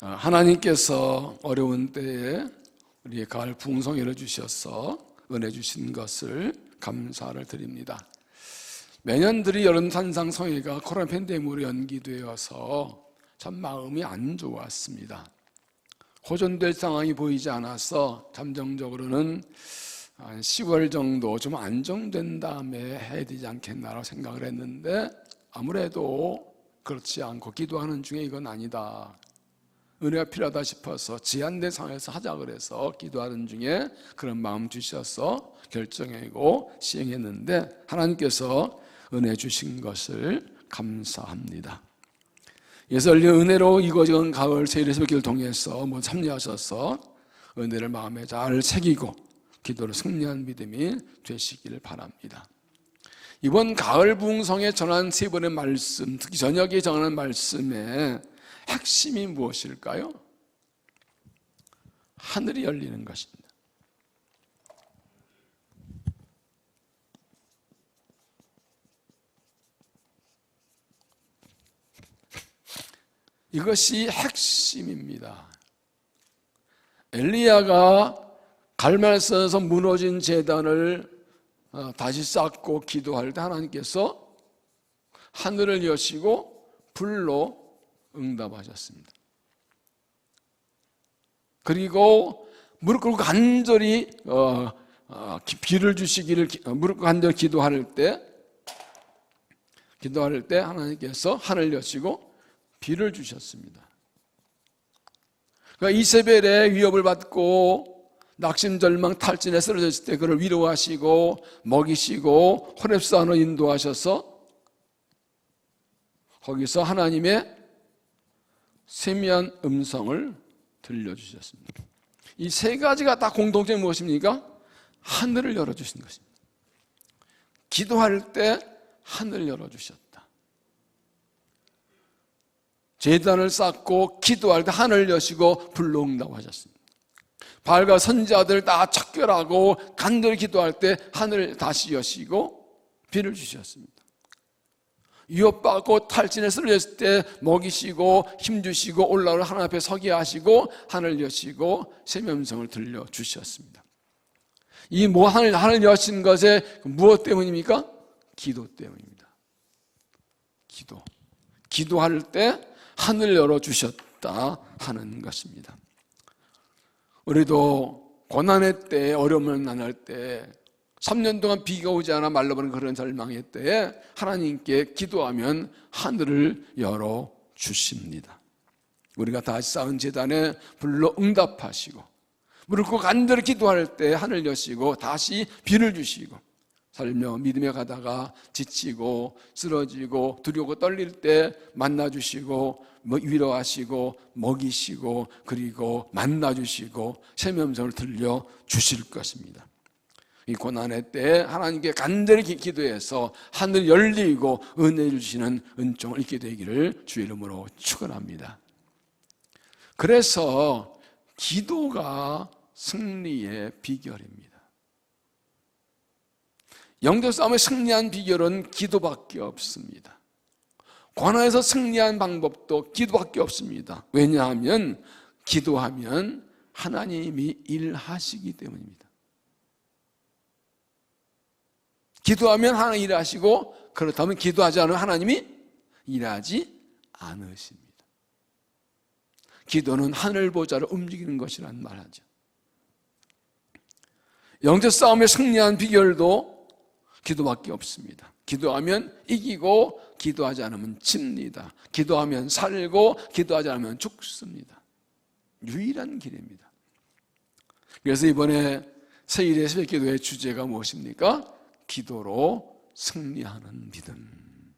하나님께서 어려운 때에 우리의 가을 부흥성회를 주셔서 은혜 주신 것을 감사를 드립니다. 매년들이 여름 산상 성회가 코로나 팬데믹으로 연기되어서 참 마음이 안 좋았습니다. 호전될 상황이 보이지 않아서 잠정적으로는 한 10월 정도 좀 안정된 다음에 해야 되지 않겠나라고 생각을 했는데, 아무래도 그렇지 않고 기도하는 중에 이건 아니다, 은혜가 필요하다 싶어서 제한된 상황에서 하자 그래서 기도하는 중에 그런 마음 주셔서 결정하고 시행했는데, 하나님께서 은혜 주신 것을 감사합니다. 예설리 은혜로 이거저건 가을 세일에서기를 통해서 참여하셔서 은혜를 마음에 잘 새기고 기도로 승리한 믿음이 되시기를 바랍니다. 이번 가을 부흥성에 전한 세 번의 말씀, 특히 저녁에 전한 말씀의 핵심이 무엇일까요? 하늘이 열리는 것입니다. 이것이 핵심입니다. 엘리야가 갈멜산에서 무너진 제단을 다시 쌓고 기도할 때 하나님께서 하늘을 여시고 불로 응답하셨습니다. 그리고 무릎 꿇고 간절히 비를 주시기를 무릎 꿇고 간절히 기도할 때 하나님께서 하늘을 여시고 비를 주셨습니다. 그러니까 이세벨의 위협을 받고 낙심절망 탈진에 쓰러졌을 때 그를 위로하시고 먹이시고 호렙산으로 인도하셔서 거기서 하나님의 세미한 음성을 들려주셨습니다. 이 세 가지가 다 공통점이 무엇입니까? 하늘을 열어주신 것입니다. 기도할 때 하늘을 열어주셨다. 제단을 쌓고 기도할 때 하늘을 여시고 불로 응답하셨습니다. 바알과 선지자들 다 척결하고 간절히 기도할 때 하늘을 다시 여시고 비를 주셨습니다. 위협받고 탈진에 쓰러졌을 때 먹이시고 힘주시고 올라오는 하나님 앞에 서게 하시고 하늘 여시고 세미음성을 들려주셨습니다. 이 하늘 여신 것에 무엇 때문입니까? 기도 때문입니다. 기도할 때 하늘 열어주셨다 하는 것입니다. 우리도 고난의 때, 어려움을 만날 때 3년 동안 비가 오지 않아 말라버린 그런 절망의 때에 하나님께 기도하면 하늘을 열어주십니다. 우리가 다시 쌓은 제단에 불로 응답하시고 무릎 꿇고 간절히 기도할 때 하늘 여시고 다시 비를 주시고, 살며 믿음에 가다가 지치고 쓰러지고 두려워 떨릴 때 만나주시고 위로하시고 먹이시고 그리고 만나주시고 세미음성을 들려주실 것입니다. 이 고난의 때에 하나님께 간절히 기도해서 하늘 열리고 은혜 주시는 은총을 잊게 되기를 주의 이름으로 축원합니다. 그래서 기도가 승리의 비결입니다. 영적 싸움에 승리한 비결은 기도밖에 없습니다. 고난에서 승리한 방법도 기도밖에 없습니다. 왜냐하면 기도하면 하나님이 일하시기 때문입니다. 기도하면 하나님 일하시고, 그렇다면 기도하지 않으면 하나님이 일하지 않으십니다. 기도는 하늘 보좌를 움직이는 것이라는 말하죠. 영적 싸움에 승리한 비결도 기도밖에 없습니다. 기도하면 이기고 기도하지 않으면 집니다. 기도하면 살고 기도하지 않으면 죽습니다. 유일한 길입니다. 그래서 이번에 세일의 새벽기도의 주제가 무엇입니까? 기도로 승리하는 믿음.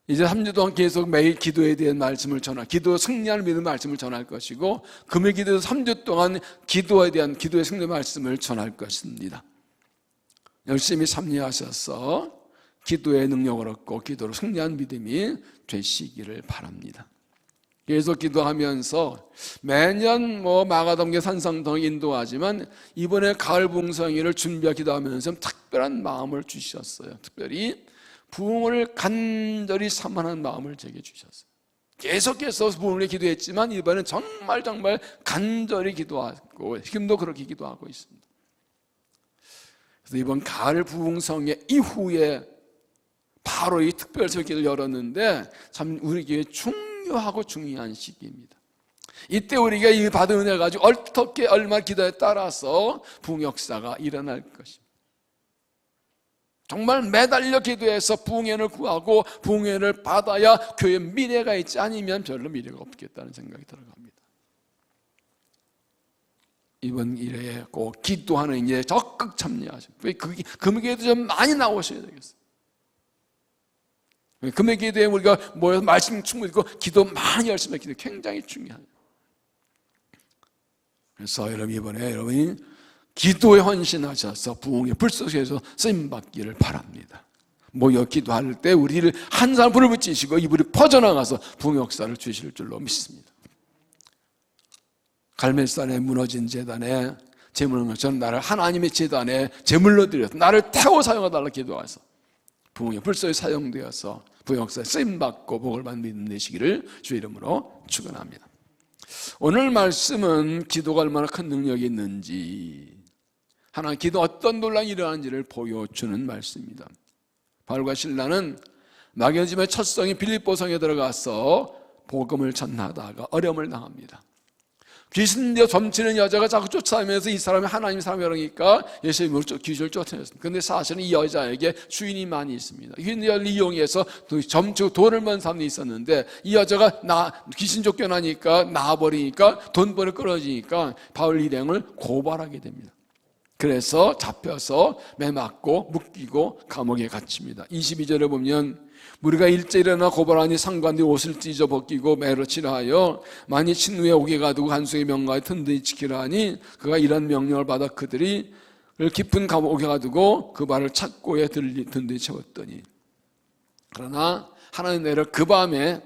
이제 3주 동안 계속 매일 기도에 대한 말씀을 기도 승리하는 믿음 말씀을 전할 것이고, 금요 기도에서 3주 동안 기도에 대한 기도의 승리 말씀을 전할 것입니다. 열심히 참여하셔서 기도의 능력을 얻고 기도로 승리한 믿음이 되시기를 바랍니다. 계속 기도하면서 매년 마가동계 산상동 인도하지만 이번에 가을 부흥성회를 준비하고 기도하면서 특별한 마음을 주셨어요. 특별히 부흥을 간절히 사모하는 마음을 제게 주셨어요. 계속해서 부흥을 기도했지만 이번엔 정말 간절히 기도하고 지금도 그렇게 기도하고 있습니다. 그래서 이번 가을 부흥성회 이후에 바로 이 특별설교를 열었는데 참 우리 교회에 중요하고 중요한 시기입니다. 이때 우리가 이 받은 은혜 가지고 어떻게 얼마 기도에 따라서 부흥 역사가 일어날 것입니다. 정말 매달려 기도해서 부흥회를 구하고 부흥회를 받아야 교회에 미래가 있지 않으면 별로 미래가 없겠다는 생각이 들어갑니다. 이번 일에 꼭 기도하는 일에 적극 참여하시고 금요기에도 좀 많이 나오셔야 되겠어요. 금요기도에 우리가 모여서 말씀 충분히 듣고 기도 많이 열심히 기도 굉장히 중요해요. 그래서 여러분 이번에 여러분이 기도에 헌신하셔서 부흥의 불 속에서 쓰임받기를 바랍니다. 모여 기도할 때 우리를 한 사람 불을 붙이시고 이불이 퍼져나가서 부흥 역사를 주실 줄로 믿습니다. 갈멜산에 무너진 제단에 제물을 저는 나를 하나님의 제단에 제물로 드려서 나를 태워 사용하달라 기도해서 부흥의 불 속에 사용되어서 부흥 역사에 쓰임받고 복을 받는 믿음 되시기를 주의 이름으로 축원합니다. 오늘 말씀은 기도가 얼마나 큰 능력이 있는지 하나님 기도 어떤 논란이 일어나는지를 보여주는 말씀입니다. 바울과 실라는 마게도니아의 첫 성인 빌립보성에 들어가서 복음을 전하다가 어려움을 당합니다. 귀신되어 점치는 여자가 자꾸 쫓아오면서 이 사람이 하나님 사람이라니까 예수님으로 귀신을 쫓아냈습니다. 그런데 사실은 이 여자에게 주인이 많이 있습니다. 귀신을 이용해서 점치고 돈을 번 사람이 있었는데 이 여자가 귀신 쫓겨나니까 나와버리니까 돈벌이 끊어지니까 바울 일행을 고발하게 됩니다. 그래서 잡혀서 매맞고 묶이고 감옥에 갇힙니다. 22절에 보면 무리가 일제 일어나 고발하니 상관들이 옷을 찢어 벗기고 매로 치라 하여 만일 친후에 옥에 가두고 간수의 명령에 든든히 지키라 하니 그가 이런 명령을 받아 그들이 깊은 감옥에 가두고 그 발을 착고에 든든히 채웠더니 그러나 하나님 내려 그 밤에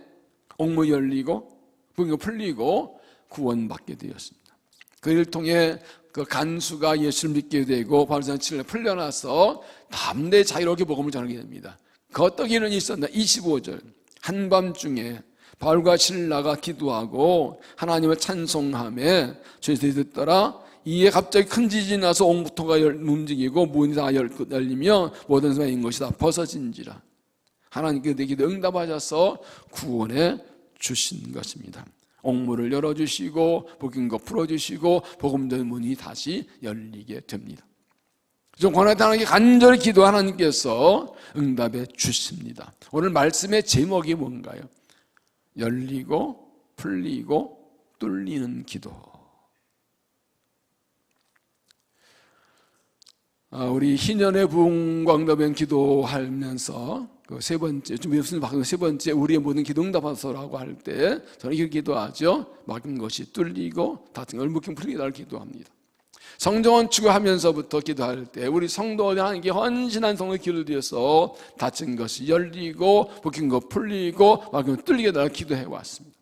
옥문이 열리고 부흥이 풀리고 구원받게 되었습니다. 그 일을 통해 그 간수가 예수를 믿게 되고 바리새인 칠레 풀려나서 담대히 자유롭게 복음을 전하게 됩니다. 그 어떤 일이 있었나? 25절 한밤중에 바울과 실라가 기도하고 하나님을 찬송하며 주의 듣더라. 이에 갑자기 큰 지진이 나서 옥부터가 움직이고 문이 다 열리며 모든 사람의 것이 다 벗어진지라. 하나님께 내 기도 응답하셔서 구원해 주신 것입니다. 옥문을 열어주시고 묶인 것 풀어주시고 복음된 문이 다시 열리게 됩니다. 좀 고난당하게 간절히 기도 하나님께서 응답해 주십니다. 오늘 말씀의 제목이 뭔가요? 열리고 풀리고 뚫리는 기도. 우리 희년의 부흥광답엔 기도하면서 그 세 번째, 좀 무슨 세 번째 우리의 모든 기도 응답하소서라고 할 때 저는 이렇게 기도하죠. 막힌 것이 뚫리고 닫힌 걸 묶임 풀리기를 기도합니다. 성정원 추구하면서부터 기도할 때 우리 성도들 하나님께 헌신한 성도의 기도를 드려서 닫힌 것이 열리고 묶인 것 풀리고 막힌 것 뚫리게 달라 기도해 왔습니다.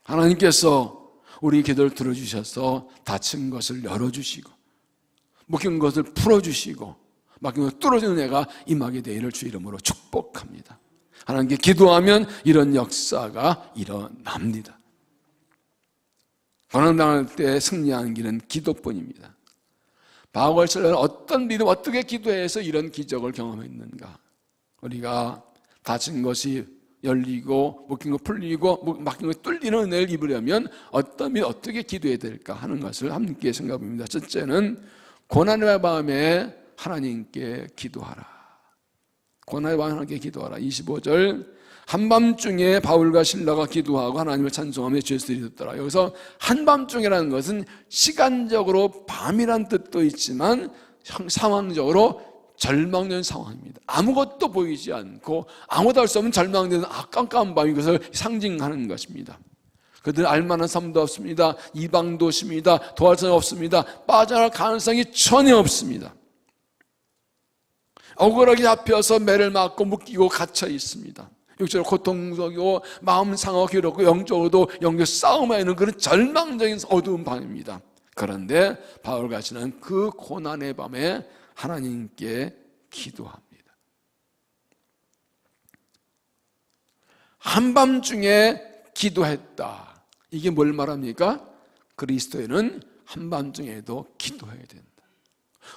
하나님께서 우리 기도를 들어주셔서 닫힌 것을 열어주시고 묶인 것을 풀어주시고 막힌 것 뚫어지는 애가 임하게 되기를 주 이름으로 축복합니다. 하나님께 기도하면 이런 역사가 일어납니다. 고난당할 때 승리하는 길은 기도뿐입니다. 바울과 실라는 어떤 믿음, 어떻게 기도해서 이런 기적을 경험했는가? 우리가 닫힌 것이 열리고 묶인 것 풀리고 막힌 것 뚫리는 은혜를 입으려면 어떤 믿음, 어떻게 기도해야 될까 하는 것을 함께 생각해봅니다. 첫째는 고난의 밤에 하나님께 기도하라. 고난의 밤에 하나님께 기도하라. 25절 한밤중에 바울과 실라가 기도하고 하나님을 찬송하며 주의 이름을 듣더라. 여기서 한밤중이라는 것은 시간적으로 밤이란 뜻도 있지만 상황적으로 절망된 상황입니다. 아무것도 보이지 않고 아무도 할 수 없는 절망된 깜깜한 밤이 그것을 상징하는 것입니다. 그들은 알만한 삶도 없습니다. 이방도 없습니다. 도할 사람이 없습니다. 빠져나갈 가능성이 전혀 없습니다. 억울하게 잡혀서 매를 맞고 묶이고 갇혀 있습니다. 육체로 고통스럽고 마음 상하고 괴롭고 영적으로도 영적 싸움에 있는 그런 절망적인 어두운 밤입니다. 그런데 바울과 시는 그 고난의 밤에 하나님께 기도합니다. 한밤중에 기도했다. 이게 뭘 말합니까? 그리스도인은 한밤중에도 기도해야 된다.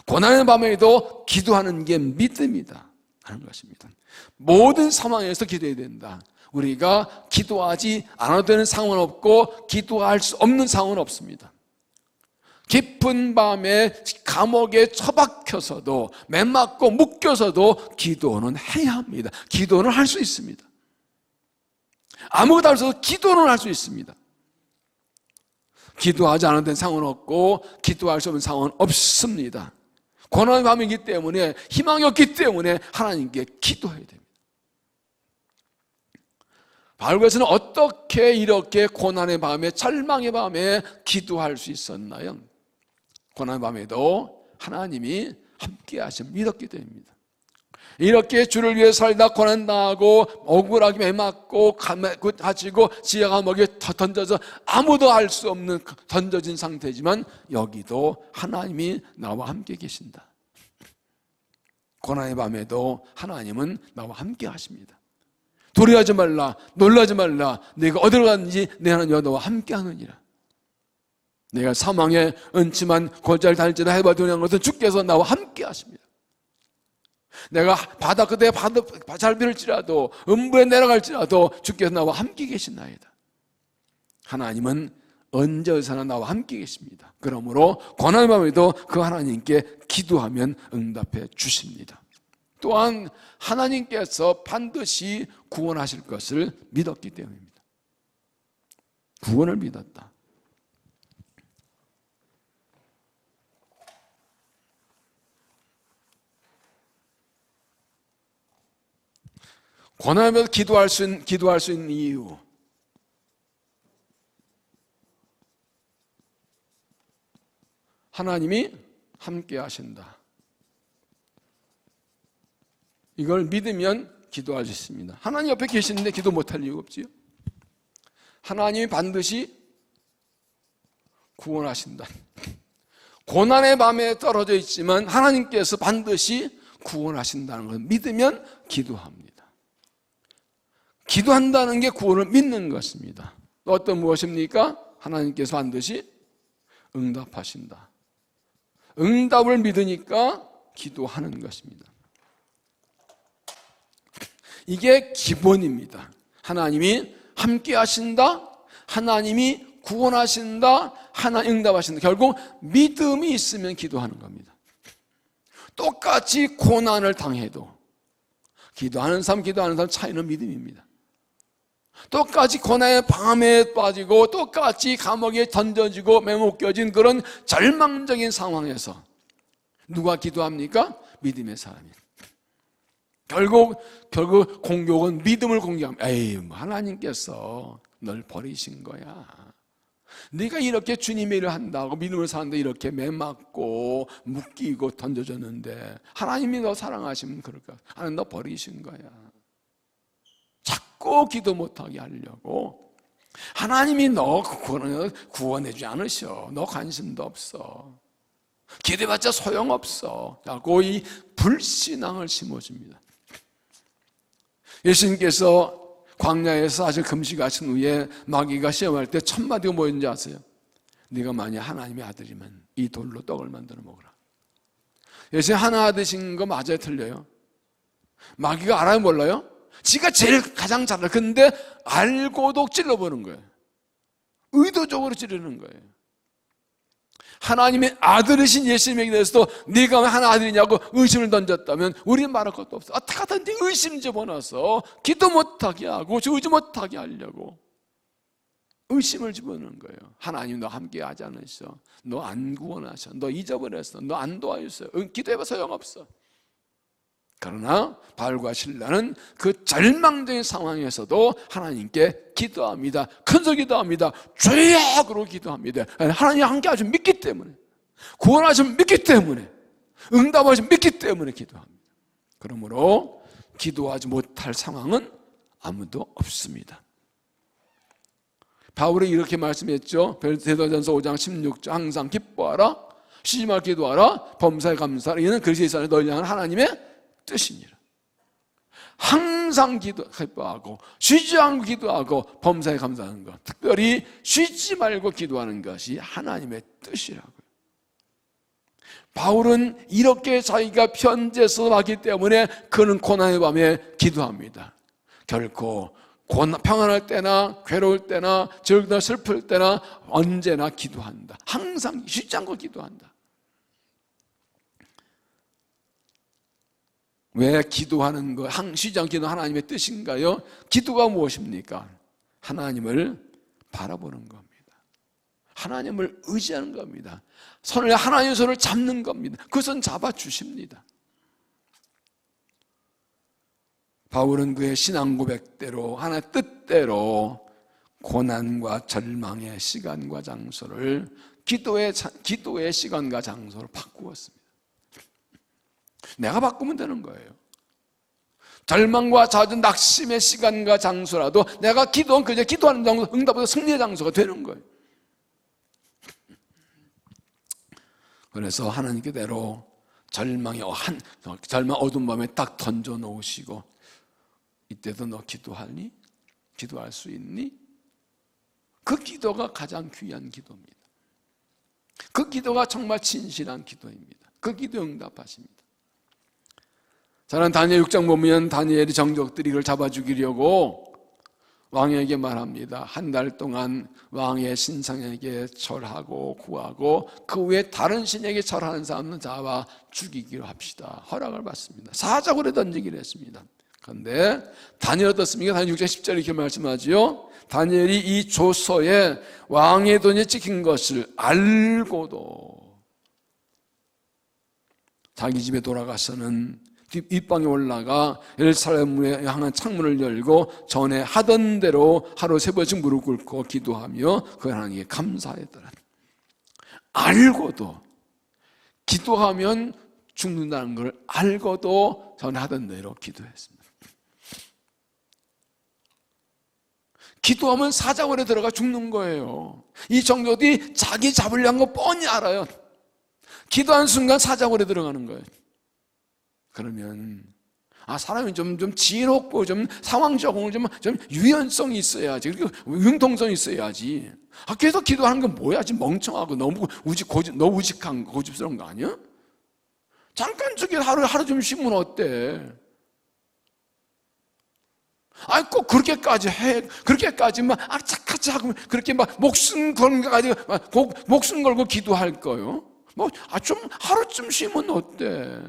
고난의 밤에도 기도하는 게 믿음이다 하는 것입니다. 모든 상황에서 기도해야 된다. 우리가 기도하지 않아도 되는 상황은 없고 기도할 수 없는 상황은 없습니다. 깊은 밤에 감옥에 처박혀서도 매맞고 묶여서도 기도는 해야 합니다. 기도는 할 수 있습니다. 아무것도 할 수 없어도 기도는 할 수 있습니다. 기도하지 않아도 되는 상황은 없고 기도할 수 없는 상황은 없습니다. 고난의 밤이기 때문에, 희망이 없기 때문에 하나님께 기도해야 됩니다. 바울께서는 어떻게 이렇게 고난의 밤에, 절망의 밤에 기도할 수 있었나요? 고난의 밤에도 하나님이 함께 하심을 믿었기 때문입니다. 이렇게 주를 위해 살다 고난당하고 억울하게 매맞고 갇히고 지하 감옥에 던져서 아무도 알 수 없는 던져진 상태지만 여기도 하나님이 나와 함께 계신다. 고난의 밤에도 하나님은 나와 함께 하십니다. 두려워하지 말라, 놀라지 말라, 내가 어디로 갔는지 내 하나님과 너와 함께 하느니라. 내가 사망에 얹지만 골짜기를 달지라 해봐 두려운 것은 주께서 나와 함께 하십니다. 내가 바다 끝에 잘 빌을지라도 음부에 내려갈지라도 주께서 나와 함께 계시나이다. 하나님은 언제 어디서나 나와 함께 계십니다. 그러므로 고난의 밤에도 그 하나님께 기도하면 응답해 주십니다. 또한 하나님께서 반드시 구원하실 것을 믿었기 때문입니다. 구원을 믿었다. 고난하면서 기도할 수 있는 이유, 하나님이 함께 하신다. 이걸 믿으면 기도할 수 있습니다. 하나님 옆에 계시는데 기도 못할 이유가 없지요. 하나님이 반드시 구원하신다. 고난의 밤에 떨어져 있지만 하나님께서 반드시 구원하신다는 걸 믿으면 기도합니다. 기도한다는 게 구원을 믿는 것입니다. 또 어떤 무엇입니까? 하나님께서 반드시 응답하신다. 응답을 믿으니까 기도하는 것입니다. 이게 기본입니다. 하나님이 함께 하신다, 하나님이 구원하신다, 하나님 응답하신다. 결국 믿음이 있으면 기도하는 겁니다. 똑같이 고난을 당해도 기도하는 사람 차이는 믿음입니다. 똑같이 고난의 밤에 빠지고 똑같이 감옥에 던져지고 매혹겨진 그런 절망적인 상황에서 누가 기도합니까? 믿음의 사람이. 결국 공격은 믿음을 공격합니다. 에이, 하나님께서 널 버리신 거야. 네가 이렇게 주님의 일을 한다고 믿음을 사는데 이렇게 매맞고 묶이고 던져졌는데 하나님이 너 사랑하시면 그럴까? 하나님 너 버리신 거야. 자꾸 기도 못하게 하려고 하나님이 너 구원해주지 않으셔. 너 관심도 없어. 기도해봤자 소용없어 라고 이 불신앙을 심어줍니다. 예수님께서 광야에서 아주 금식하신 후에 마귀가 시험할 때 첫 마디가 뭐였는지 아세요? 네가 만약 하나님의 아들이면 이 돌로 떡을 만들어 먹으라. 예수님 하나 드신 거 맞아요? 틀려요? 마귀가 알아요? 몰라요? 지가 제일 가장 잘 알아요. 근데 알고도 찔러보는 거예요. 의도적으로 찌르는 거예요. 하나님의 아들이신 예수님에게 대해서도 네가 왜 하나 아들이냐고 의심을 던졌다면 우리는 말할 것도 없어. 어떻게 하든지 의심 집어넣어서 기도 못하게 하고 의지 못하게 하려고 의심을 집어넣는 거예요. 하나님 너 함께 하지 않으셔. 너 안 구원하셔. 너 잊어버렸어. 너 안 도와주세요. 기도해봐 소용없어. 그러나 바울과 실라는 그 절망적인 상황에서도 하나님께 기도합니다. 큰소리 기도합니다. 주여! 그러고 기도합니다. 하나님 함께 하시면 믿기 때문에, 구원하시면 믿기 때문에, 응답하시면 믿기 때문에 기도합니다. 그러므로 기도하지 못할 상황은 아무도 없습니다. 바울이 이렇게 말씀했죠. 베드로전서 5장 16절 항상 기뻐하라, 쉬지 말고 기도하라, 범사에 감사하라. 이는 그리스도의 너희를 향한 하나님의 뜻이니라. 항상 기도하고 쉬지 않고 기도하고 범사에 감사하는 것, 특별히 쉬지 말고 기도하는 것이 하나님의 뜻이라고요. 바울은 이렇게 자기가 편지에서 하기 때문에 그는 고난의 밤에 기도합니다. 결코 평안할 때나 괴로울 때나 즐거나 슬플 때나 언제나 기도한다. 항상 쉬지 않고 기도한다. 왜 기도하는 거, 쉬지 않고 기도는 하나님의 뜻인가요? 기도가 무엇입니까? 하나님을 바라보는 겁니다. 하나님을 의지하는 겁니다. 하나님의 손을 잡는 겁니다. 그 손 잡아주십니다. 바울은 그의 신앙 고백대로 하나의 뜻대로 고난과 절망의 시간과 장소를 기도의 시간과 장소로 바꾸었습니다. 내가 바꾸면 되는 거예요. 절망과 좌절, 낙심의 시간과 장소라도 내가 기도하는 장소, 응답보다 승리의 장소가 되는 거예요. 그래서 하나님께대로 절망 어두운 밤에 딱 던져 놓으시고, 이때도 너 기도하니? 기도할 수 있니? 그 기도가 가장 귀한 기도입니다. 그 기도가 정말 진실한 기도입니다. 그 기도 응답하십니다. 저는 다니엘 6장 보면 다니엘이 정적들이 이걸 잡아주기려고 왕에게 말합니다. 한 달 동안 왕의 신상에게 절하고 구하고 그 후에 다른 신에게 절하는 사람은 잡아 죽이기로 합시다. 허락을 받습니다. 사자굴에 던지기로 했습니다. 그런데 다니엘 어떻습니까? 다니엘 6장 10절에 이렇게 말씀하지요. 다니엘이 이 조서에 왕의 돈이 찍힌 것을 알고도 자기 집에 돌아가서는 윗방에 올라가 예루살렘에 향한 창문을 열고 전에 하던 대로 하루 3번씩 무릎 꿇고 기도하며 그 하나님께 감사하더라. 알고도, 기도하면 죽는다는 걸 알고도 전에 하던 대로 기도했습니다. 기도하면 사자굴에 들어가 죽는 거예요. 이 정적들이 자기 잡으려는 거 뻔히 알아요. 기도하는 순간 사자굴에 들어가는 거예요. 그러면 사람이 좀 지혜롭고 좀 상황 적응을 좀 유연성이 있어야지. 그리고 융통성이 있어야지. 계속 기도하는 건 뭐야? 지금 멍청하고 너무 우직한 고집스러운 거 아니야? 잠깐 저기 하루 좀 쉬면 어때? 꼭 그렇게까지 해. 그렇게까지만 착하지 하고 그렇게 목숨 걸고 기도할 거요? 좀 하루쯤 쉬면 어때?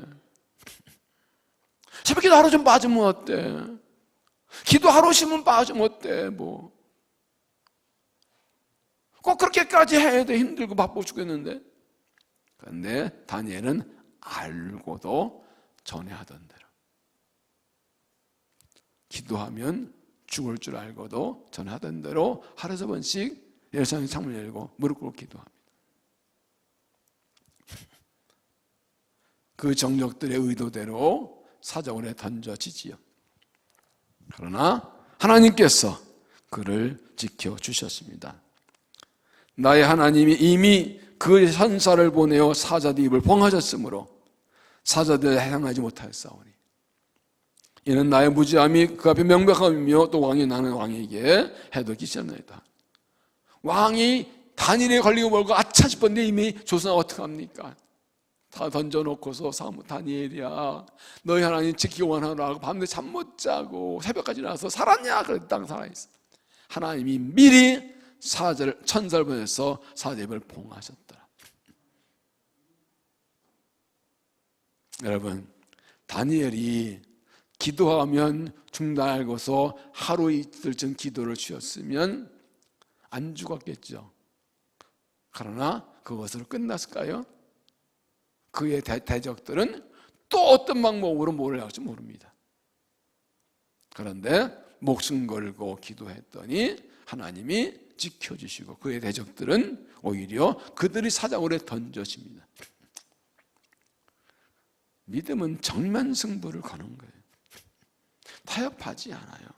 새벽기도 하루 좀 빠지면 어때? 기도 하루 쉬면 빠지면 어때? 꼭 그렇게까지 해야 돼. 힘들고 바빠 죽겠는데. 그런데 다니엘은 알고도 전에 하던 대로 기도하면 죽을 줄 알고도 전에 하던 대로 하루에 3번씩 예루살렘 창문을 열고 무릎 꿇고 기도합니다. 그 정적들의 의도대로 사자굴에 던져지지요. 그러나 하나님께서 그를 지켜주셨습니다. 나의 하나님이 이미 그 천사를 보내어 사자들 입을 봉하셨으므로 사자들을 해당하지 못하였사오니 이는 나의 무지함이 그 앞에 명백함이며 또 왕이 나는 왕에게 해독이 시작나이다. 왕이 다니엘에 걸리고 멀고 아차 싶었는데 이미 조선아 어떡합니까? 다 던져놓고서 다니엘이야 너희 하나님 지키기 원하라고 밤새 잠 못 자고 새벽까지 나와서 살았냐? 그랬더니 딱 살아있어. 하나님이 미리 천사를 보내서 사자 입을 봉하셨더라. 여러분, 다니엘이 기도하면 죽는다 알고서 하루 이틀쯤 기도를 쉬었으면 안 죽었겠죠. 그러나 그것으로 끝났을까요? 그의 대적들은 또 어떤 방법으로 뭘 할지 모릅니다. 그런데 목숨 걸고 기도했더니 하나님이 지켜주시고 그의 대적들은 오히려 그들이 사자굴에 던져집니다. 믿음은 정면 승부를 거는 거예요. 타협하지 않아요.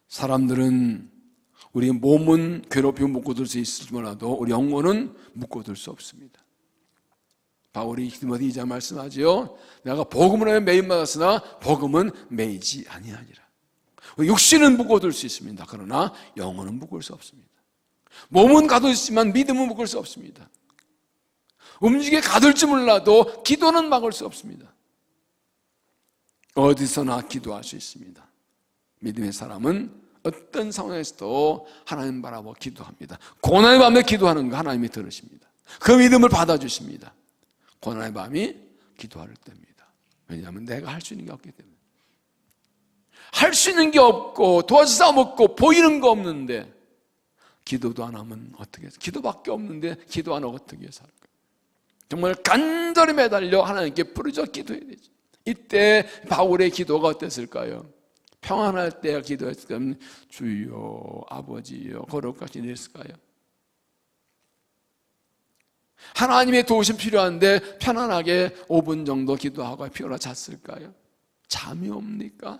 사람들은 우리 몸은 괴롭히고 묶어둘 수 있을지 몰라도 우리 영혼은 묶어둘 수 없습니다. 바울이 디모데 2장 말씀하지요. 내가 복음으로 매임 받았으나 복음은 매이지 아니하니라. 육신은 묶어둘 수 있습니다. 그러나 영혼은 묶을 수 없습니다. 몸은 가둘 수 있지만 믿음은 묶을 수 없습니다. 움직여 가둘지 몰라도 기도는 막을 수 없습니다. 어디서나 기도할 수 있습니다. 믿음의 사람은 어떤 상황에서도 하나님 바라보고 기도합니다. 고난의 밤에 기도하는 거 하나님이 들으십니다. 그 믿음을 받아주십니다. 고난의 밤이 기도할 때입니다. 왜냐하면 내가 할 수 있는 게 없기 때문에. 할 수 있는 게 없고 도와줄 사람 없고 보이는 거 없는데 기도도 안 하면 어떻게 해서 기도밖에 없는데 기도 안 하고 어떻게 해서 할까요? 정말 간절히 매달려 하나님께 부르짖어 기도해야 되죠. 이때 바울의 기도가 어땠을까요? 평안할 때 기도했으면 주여 아버지여 거룩하신 일일까요? 하나님의 도우심 필요한데 편안하게 5분 정도 기도하고 피어나 잤을까요? 잠이 옵니까?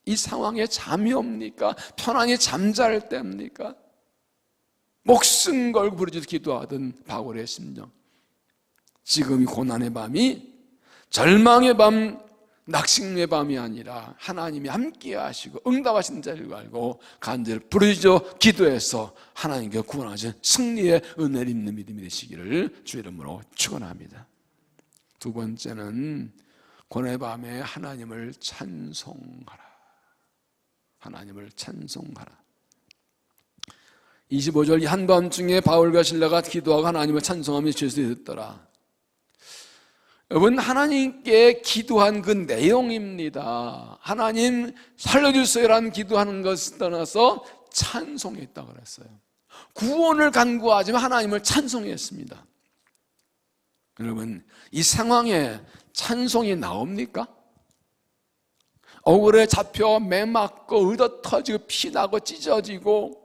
이 상황에 잠이 옵니까? 편안히 잠잘 때입니까? 목숨 걸고 부르짖어 기도하던 바울의 심정, 지금 이 고난의 밤이 절망의 밤, 낙심의 밤이 아니라 하나님이 함께 하시고 응답하신 자를 알고 간절히 부르짖어 기도해서 하나님께 구원하신 승리의 은혜를 입는 믿음이 되시기를 주의 이름으로 축원합니다. 두 번째는 고난의 밤에 하나님을 찬송하라. 하나님을 찬송하라. 25절 한밤중에 바울과 실라가 기도하고 하나님을 찬송하며 주에서 듣더라. 여러분, 하나님께 기도한 그 내용입니다. 하나님 살려주세요라는 기도하는 것을 떠나서 찬송했다고 그랬어요. 구원을 간구하지만 하나님을 찬송했습니다. 여러분, 이 상황에 찬송이 나옵니까? 억울에 잡혀 매 맞고 의도 터지고 피나고 찢어지고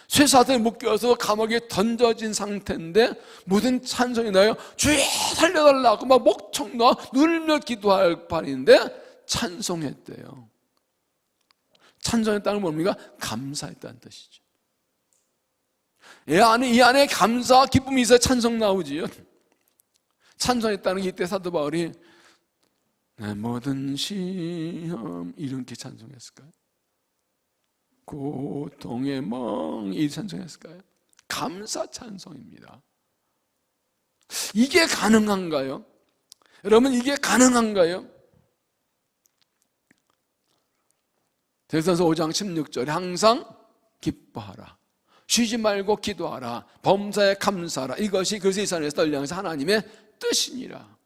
쇠사슬에 묶여서 감옥에 던져진 상태인데 무슨 찬송이 나요? 주여 살려달라고 막 목청 놓아 눌며 기도할 판인데 찬송했대요. 찬송했다는 건 뭡니까? 감사했다는 뜻이죠. 이 안에 감사와 기쁨이 있어야 찬송 나오지요. 찬송했다는 게 이때 사도 바울이 내 모든 시험 이렇게 찬송했을까요? 고통의 멍이 찬송했을까요? 감사 찬송입니다. 이게 가능한가요? 여러분, 이게 가능한가요? 대사서 5장 16절에 항상 기뻐하라, 쉬지 말고 기도하라, 범사에 감사하라, 이것이 그 세상에서 떨려서 하나님의 뜻이니라.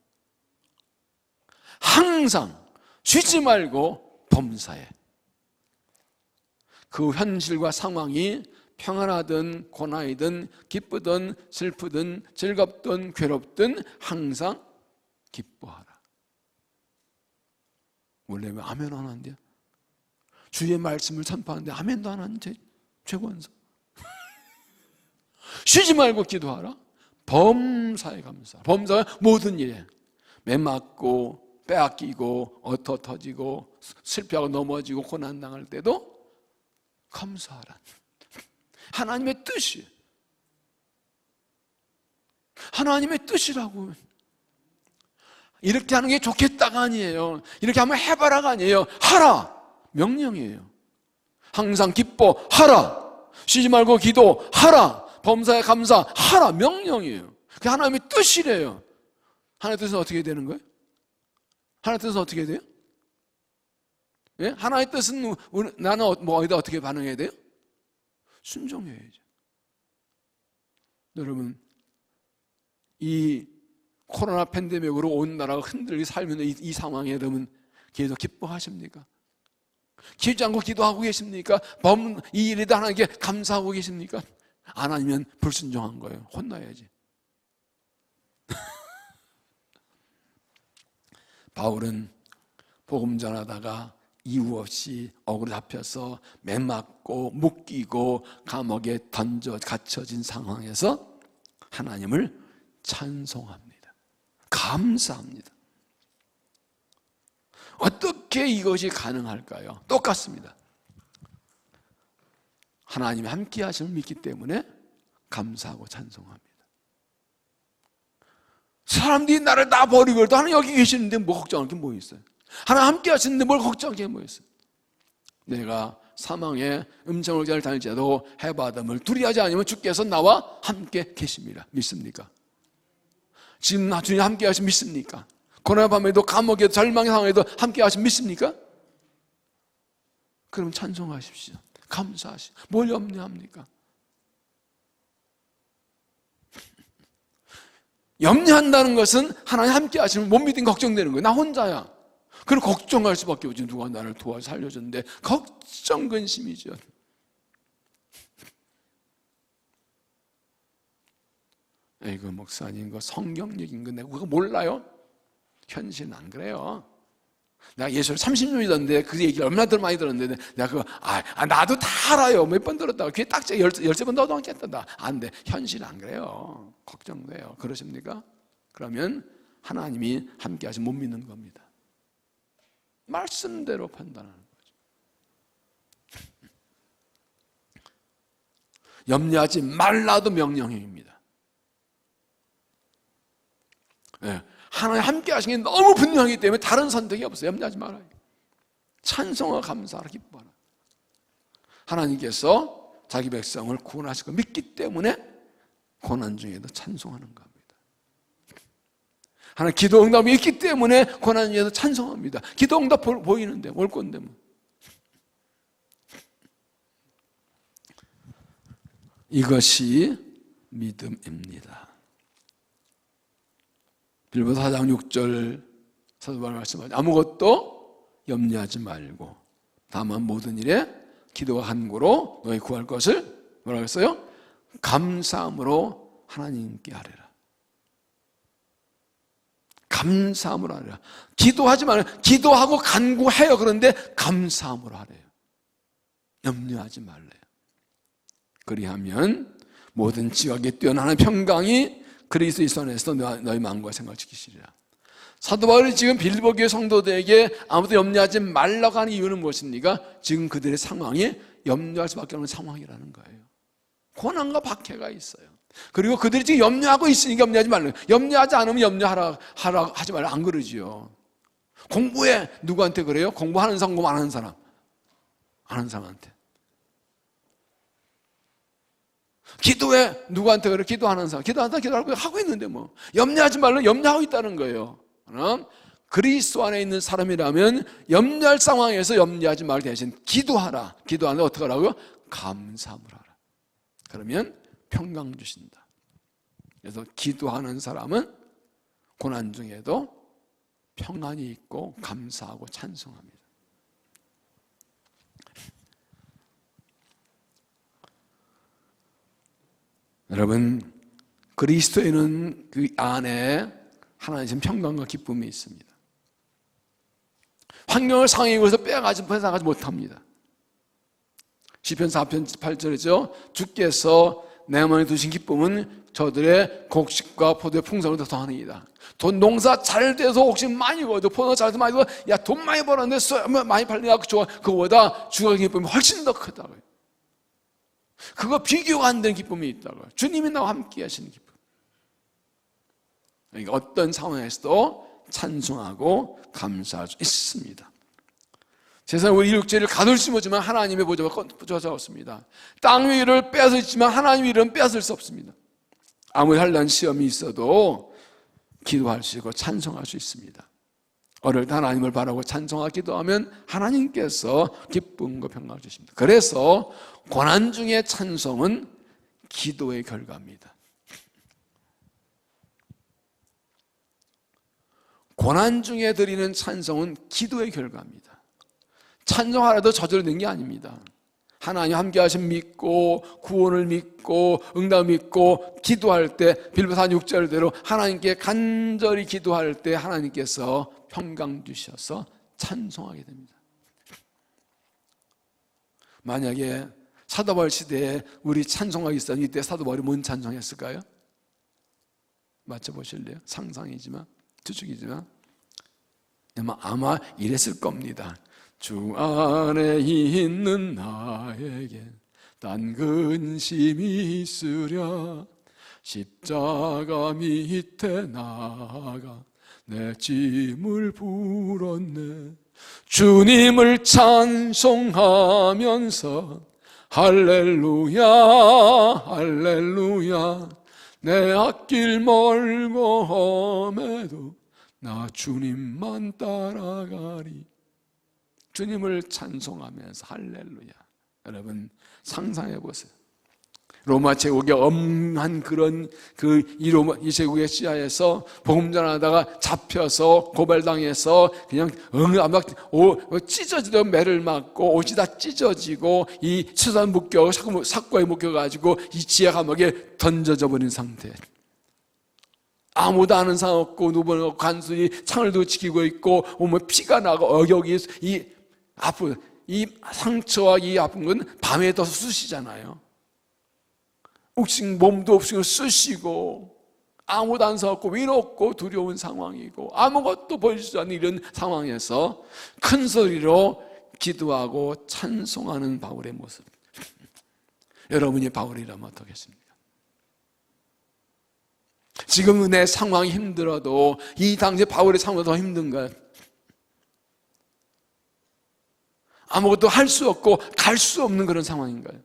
항상 쉬지 말고 범사에, 그 현실과 상황이 평안하든 고난이든 기쁘든 슬프든 즐겁든 괴롭든 항상 기뻐하라. 원래 왜 아멘 안 하는데요? 주의 말씀을 선포하는데 아멘도 안 하는 최고원서. 쉬지 말고 기도하라. 범사에 감사. 범사의 모든 일에 매 맞고 빼앗기고 엎어 터지고 실패하고 넘어지고 고난당할 때도 감사하라. 하나님의 뜻이, 하나님의 뜻이라고. 이렇게 하는 게 좋겠다가 아니에요. 이렇게 하면 해봐라가 아니에요. 하라! 명령이에요. 항상 기뻐하라. 쉬지 말고 기도하라. 범사에 감사하라. 명령이에요. 그게 하나님의 뜻이래요. 하나님의 뜻은 어떻게 되는 거예요? 하나님의 뜻은 어떻게 돼요? 예? 하나님의 뜻은 나는 어디다 어떻게 반응해야 돼요? 순종해야죠. 여러분, 이 코로나 팬데믹으로 온 나라가 흔들리게 살면 이 상황에 여러분 계속 기뻐하십니까? 기지 않고 기도하고 계십니까? 이 일에도 하나님께 감사하고 계십니까? 안 하면 불순종한 거예요. 혼나야지. 바울은 복음 전하다가 이유 없이 억울에 잡혀서 매 맞고 묶이고 감옥에 갇혀진 상황에서 하나님을 찬송합니다. 감사합니다. 어떻게 이것이 가능할까요? 똑같습니다. 하나님이 함께 하심을 믿기 때문에 감사하고 찬송합니다. 사람들이 나를 다 버리고 그래도 하나님 여기 계시는데 뭐 걱정할 게 뭐 있어요? 하나님 함께 하시는데 뭘 걱정할 게 뭐 있어요? 내가 사망의 음성을 잘 다닐지라도 해바담을 두려워하지 않으면 주께서 나와 함께 계십니다. 믿습니까? 지금 나 주님 함께 하시면 믿습니까? 고난 밤에도 감옥에도 절망의 상황에도 함께 하시면 믿습니까? 그럼 찬송하십시오. 감사하시오. 뭘 염려합니까? 염려한다는 것은 하나님 함께 하시면 못 믿으면 걱정되는 거예요. 나 혼자야. 그럼 걱정할 수밖에 없지. 누가 나를 도와 살려줬는데 걱정 근심이죠. 이거 목사님 거 성경 얘기인 거 내가 그거 몰라요? 현실은 안 그래요. 내가 예수를 30년 믿었는데 그 얘기를 얼마나 많이 들었는데 내가 그거 나도 다 알아요. 몇 번 들었다고 귀에 딱지 13번 넣어도 않겠다. 안 돼. 현실은 안 그래요. 걱정돼요. 그러십니까? 그러면 하나님이 함께 하시면 못 믿는 겁니다. 말씀대로 판단하는 거죠. 염려하지 말라도 명령형입니다. 네. 하나님 함께 하시는 게 너무 분명하기 때문에 다른 선택이 없어요. 염려하지 말아요. 찬송과 감사하라 기뻐하라. 하나님께서 자기 백성을 구원하실 거 믿기 때문에 고난 중에도 찬송하는 겁니다. 하나님 기도 응답이 있기 때문에 고난 중에도 찬송합니다. 기도 응답 보이는데 올 건데 뭐. 이것이 믿음입니다. 빌보서 4장 6절 사도 바울 말씀하죠. 아무것도 염려하지 말고 다만 모든 일에 기도와 간구로 너희 구할 것을 뭐라고 했어요? 감사함으로 하나님께 하리라. 감사함으로 하리라. 기도하지 말아요. 기도하고 간구해요. 그런데 감사함으로 하래요. 염려하지 말래요. 그리하면 모든 지각에 뛰어나는 평강이 그리스도 안에서 너희 마음과 생각을 지키시리라. 사도 바울이 지금 빌보 교회 성도들에게 아무도 염려하지 말라고 하는 이유는 무엇입니까? 지금 그들의 상황이 염려할 수밖에 없는 상황이라는 거예요. 고난과 박해가 있어요. 그리고 그들이 지금 염려하고 있으니까 염려하지 말라고. 염려하지 않으면 염려하라 하지 말라 안 그러지요. 공부해. 누구한테 그래요? 공부하는 사람, 공부 안 하는 사람. 아는 사람한테. 기도해. 누구한테 그래? 기도하는 사람. 기도하는 사람 기도하고 하고 있는데 뭐. 염려하지 말라. 염려하고 있다는 거예요. 그럼 그리스도 안에 있는 사람이라면 염려할 상황에서 염려하지 말 대신 기도하라. 기도하는데 어떻게 하라고요? 감사함을 하라. 그러면 평강 주신다. 그래서 기도하는 사람은 고난 중에도 평안이 있고 감사하고 찬송합니다. 여러분, 그리스도에는 그 안에 하나님 평강과 기쁨이 있습니다. 환경을 상해에서 빼앗아가지 못합니다. 시편 4편 8절이죠. 주께서 내 마음에 두신 기쁨은 저들의 곡식과 포도의 풍성을 더하느니라. 돈 농사 잘 돼서 혹시 많이 벌어도 포도 잘 돼서 많이 벌어, 야 돈 많이 벌었는데 많이 팔리니까 좋아. 그거보다 주가 기쁨이 훨씬 더 크다고요. 그거 비교가 안 되는 기쁨이 있다고요. 주님이 나와 함께 하시는 기쁨. 그러니까 어떤 상황에서도 찬송하고 감사할 수 있습니다. 세상 우리 육체를 가둘 심었지만 하나님의 보좌가 쫓아왔습니다. 땅 위를 빼앗을 수 있지만 하나님의 이름은 빼앗을 수 없습니다. 아무리 한란 시험이 있어도 기도할 수 있고 찬송할 수 있습니다. 어릴 때 하나님을 바라고 찬송하고 기도하면 하나님께서 기쁨과 평강을 주십니다. 그래서 고난 중에 찬송은 기도의 결과입니다. 고난 중에 드리는 찬송은 기도의 결과입니다. 찬송하라도 저절로 된 게 아닙니다. 하나님 함께 하심 믿고 구원을 믿고 응답 믿고 기도할 때 빌보 4장 6절대로 하나님께 간절히 기도할 때 하나님께서 평강 주셔서 찬송하게 됩니다. 만약에 사도 바울 시대에 우리 찬송하기 있었던 이때 사도 바울이 뭔 찬송했을까요? 맞춰보실래요? 상상이지만 추측이지만 아마 이랬을 겁니다. 주 안에 있는 나에겐 딴 근심이 있으랴 십자가 밑에 나가 내 짐을 불었네. 주님을 찬송하면서 할렐루야 할렐루야 내 앞길 멀고 험해도 나 주님만 따라가리. 주님을 찬송하면서 할렐루야. 여러분 상상해 보세요. 로마 제국의 엄한 그런 이 제국의 시야에서 복음 전하다가 잡혀서 고발당해서 그냥 막 찢어지던 매를 맞고 옷이 다 찢어지고 이 수단 묶여 삭과에 묶여가지고 이 지하 감옥에 던져져 버린 상태. 아무도 아는 사람 없고 누구는 간수히 창을 두고 지키고 있고 오면 피가 나고 여기 이 아픈 이 상처와 이 아픈 건 밤에 더 쑤시잖아요. 욱신 몸도 없이고 쑤시고 아무도 안 서고 위롭고 두려운 상황이고 아무것도 보일 수 없는 이런 상황에서 큰 소리로 기도하고 찬송하는 바울의 모습. 여러분이 바울이라면 어떻겠습니까? 지금 내 상황이 힘들어도 이 당시 바울의 상황이 더 힘든가요? 아무것도 할 수 없고 갈 수 없는 그런 상황인가요?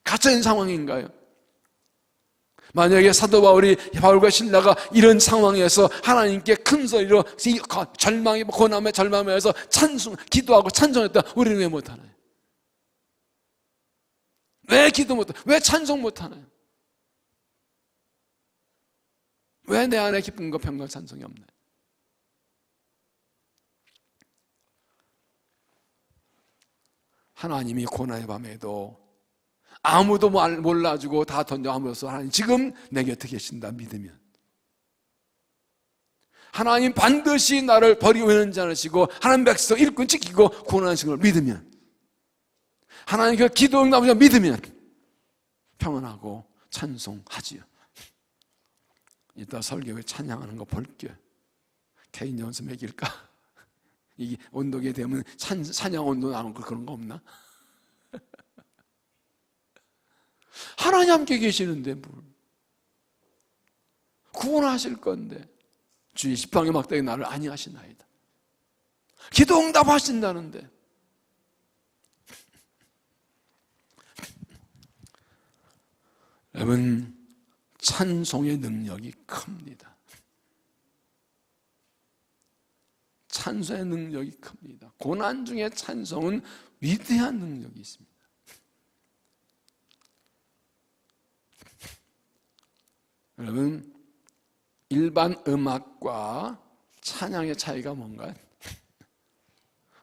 갇혀있는 상황인가요? 만약에 사도 바울과 신라가 이런 상황에서 하나님께 큰 소리로 절망이 고난의 절망에서 기도하고 찬송했다. 우리는 왜 못하나요? 왜 기도 못하나요? 왜 찬송 못하나요? 왜 내 안에 기쁨과 평강 찬송이 없나요? 하나님이 고난의 밤에도 아무도 몰라주고 다 던져하면서 하나님 지금 내 곁에 계신다 믿으면, 하나님 반드시 나를 버리고 있는지 않으시고 하나님 백성 일꾼 지키고 구원하시는 걸 믿으면, 하나님 그 기도 응답을 믿으면 평안하고 찬송하지요. 이따 설교에 찬양하는 거 볼게요. 개인 연습 매길까? 이게 온도계 되면 찬양 온도 나오는 거 그런 거 없나? 하나님 함께 계시는데 뭘 구원하실 건데 주의 지팡이 막대기 나를 아니하시나이다. 기도 응답하신다는데. 여러분 찬송의 능력이 큽니다. 찬송의 능력이 큽니다. 고난 중에 찬송은 위대한 능력이 있습니다. 여러분 일반 음악과 찬양의 차이가 뭔가요?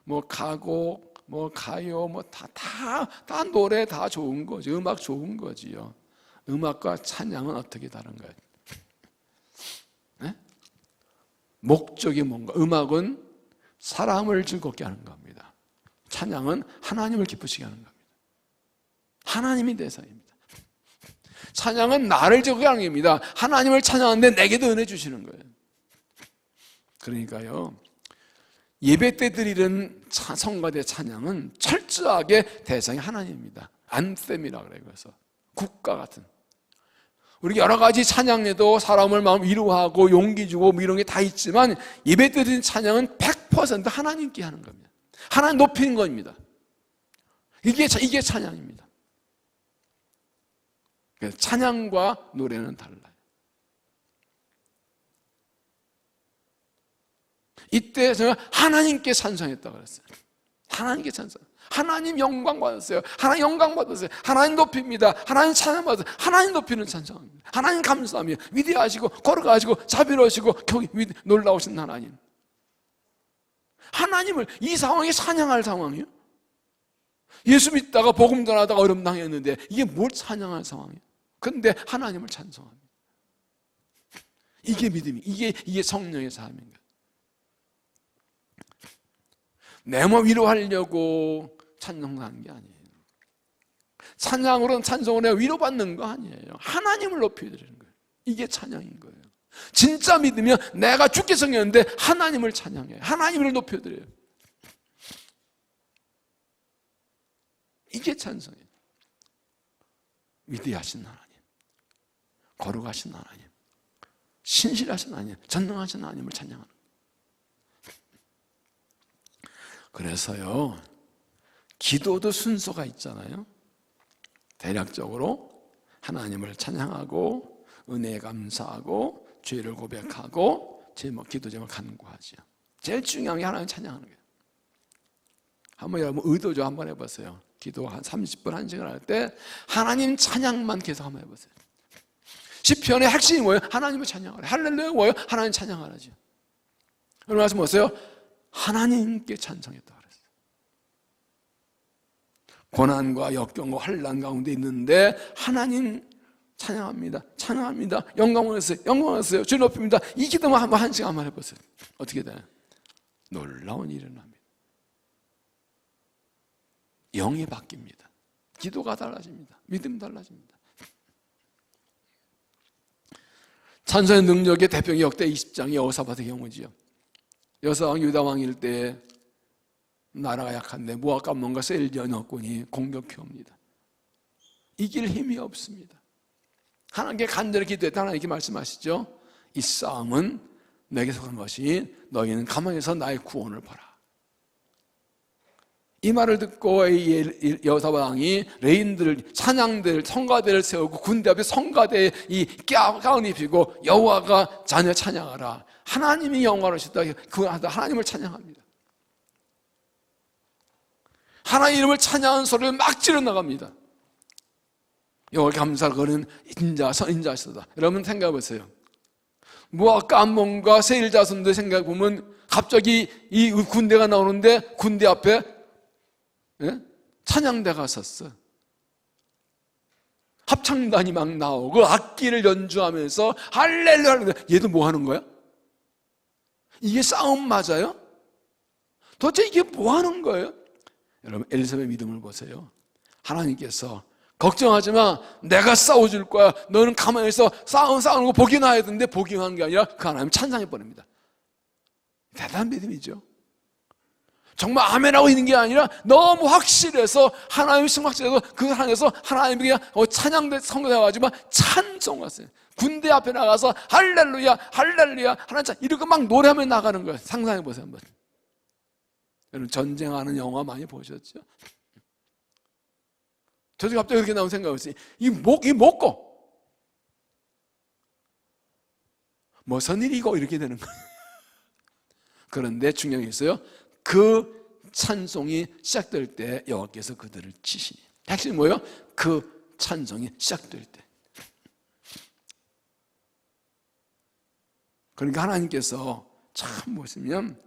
뭐 가곡, 뭐 가요, 뭐 다 노래 다 좋은 거죠. 음악 좋은 거지요. 음악과 찬양은 어떻게 다른가요? 네? 목적이 뭔가? 음악은 사람을 즐겁게 하는 겁니다. 찬양은 하나님을 기쁘시게 하는 겁니다. 하나님이 대상입니다. 찬양은 나를 즐겁게 하는 겁니다. 하나님을 찬양하는데 내게도 은혜 주시는 거예요. 그러니까요, 예배 때 드리는 성가대 찬양은 철저하게 대상이 하나님입니다. 안셈이라고 그래요. 그래서 국가 같은, 우리 여러 가지 찬양에도 사람을 마음 위로하고 용기 주고 뭐 이런 게 다 있지만 예배 때 드리는 찬양은 100% 하나님께 하는 겁니다. 하나님 높이는 겁니다. 이게 찬양입니다. 찬양과 노래는 달라요. 이때 제가 하나님께 찬송했다고 그랬어요. 하나님께 찬송. 하나님 영광 받았어요. 하나님 영광 받았어요. 하나님 높입니다. 하나님 찬양 받았어요. 하나님 높이는 찬송입니다. 하나님 감사하며 위대하시고 거룩하시고 자비로우시고 놀라우신 하나님. 하나님을 이 상황이 찬양할 상황이에요. 예수 믿다가 복음 전하다가 어려움 당했는데 이게 뭘 찬양할 상황이에요? 그런데 하나님을 찬송합니다. 이게 믿음이, 이게 성령의 삶인가? 내 몸 위로하려고 찬송하는 게 아니에요. 찬양으로는 찬송으로 위로받는 거 아니에요. 하나님을 높여드리는 거예요. 이게 찬양인 거예요. 진짜 믿으면 내가 죽게 생겼는데 하나님을 찬양해요. 하나님을 높여드려요. 이게 찬송이에요. 위대하신 하나님, 거룩하신 하나님, 신실하신 하나님, 전능하신 하나님을 찬양하는 거예요. 그래서요, 기도도 순서가 있잖아요. 대략적으로 하나님을 찬양하고 은혜에 감사하고 죄를 고백하고 기도 제목 간구하죠. 제일 중요한 게 하나님 찬양하는 거예요. 한번 여러분 의도적으로 한번 해보세요. 기도 한 30분, 1시간 할 때 하나님 찬양만 계속 한번 해보세요. 시편의 핵심이 뭐예요? 하나님을 찬양하라. 할렐루야 뭐예요? 하나님 찬양하라죠. 오늘 말씀 뭐세요? 하나님께 찬송했다 그랬어요. 고난과 역경과 환난 가운데 있는데 하나님 찬양합니다. 찬양합니다. 영광을 했어요. 영광을 했어요. 주님 높입니다. 이 기도만 한번 1시간 한번 해보세요. 어떻게 돼요? 놀라운 일이 일어납니다. 영이 바뀝니다. 기도가 달라집니다. 믿음 달라집니다. 찬송의 능력의 대표가 역대 20장이 여호사밧의 경우지요. 여호사밧 유다 왕일 때 나라가 약한데 모압 감몬과 세일 연합군이 공격해 옵니다. 이길 힘이 없습니다. 하나님께 간절히 기도했다. 하나님께 말씀하시죠. 이 싸움은 내게 속한 것이 너희는 가만히서 나의 구원을 봐라. 이 말을 듣고 여호사밧 왕이 레인들, 찬양들, 성가대를 세우고 군대 앞에 성가대에 이 가운 입히고 여호와가 자녀 찬양하라. 하나님이 영광하시다. 그 하나님을 찬양합니다. 하나님 이름을 찬양하는 소리를 막 지르 나갑니다. 여호와 감사를 거는 선인자시다. 여러분 생각해 보세요. 모압과 암몬과 세일 자손들 생각해 보면 갑자기 이 군대가 나오는데 군대 앞에 찬양대가 섰어. 합창단이 막 나오고 악기를 연주하면서 할렐루야 하는데 얘도 뭐 하는 거야? 이게 싸움 맞아요? 도대체 이게 뭐 하는 거예요? 여러분 엘리사벳의 믿음을 보세요. 하나님께서 걱정하지 마. 내가 싸워줄 거야. 너는 가만히 있어. 싸우는 거 보기나 해야 되는데 보기만 한 게 아니라 그 하나님 찬양해 버립니다. 대단한 믿음이죠. 정말 아멘하고 있는 게 아니라 너무 확실해서 하나님이 승확실해서 그 하나님께서 하나님에게 찬양대 성가해가지고 찬송하세요. 군대 앞에 나가서 할렐루야 할렐루야 하나님 이렇게 막 노래하며 나가는 거예요. 상상해 보세요 한번. 여러분 전쟁하는 영화 많이 보셨죠? 저도 갑자기 그렇게 나온 생각이 있어요. 이 먹고 무슨 일이고 이렇게 되는 거예요. 그런데 중요한 게 있어요. 그 찬송이 시작될 때 여호와께서 그들을 치시니. 핵심이 뭐예요? 그 찬송이 시작될 때. 그러니까 하나님께서 참 보시면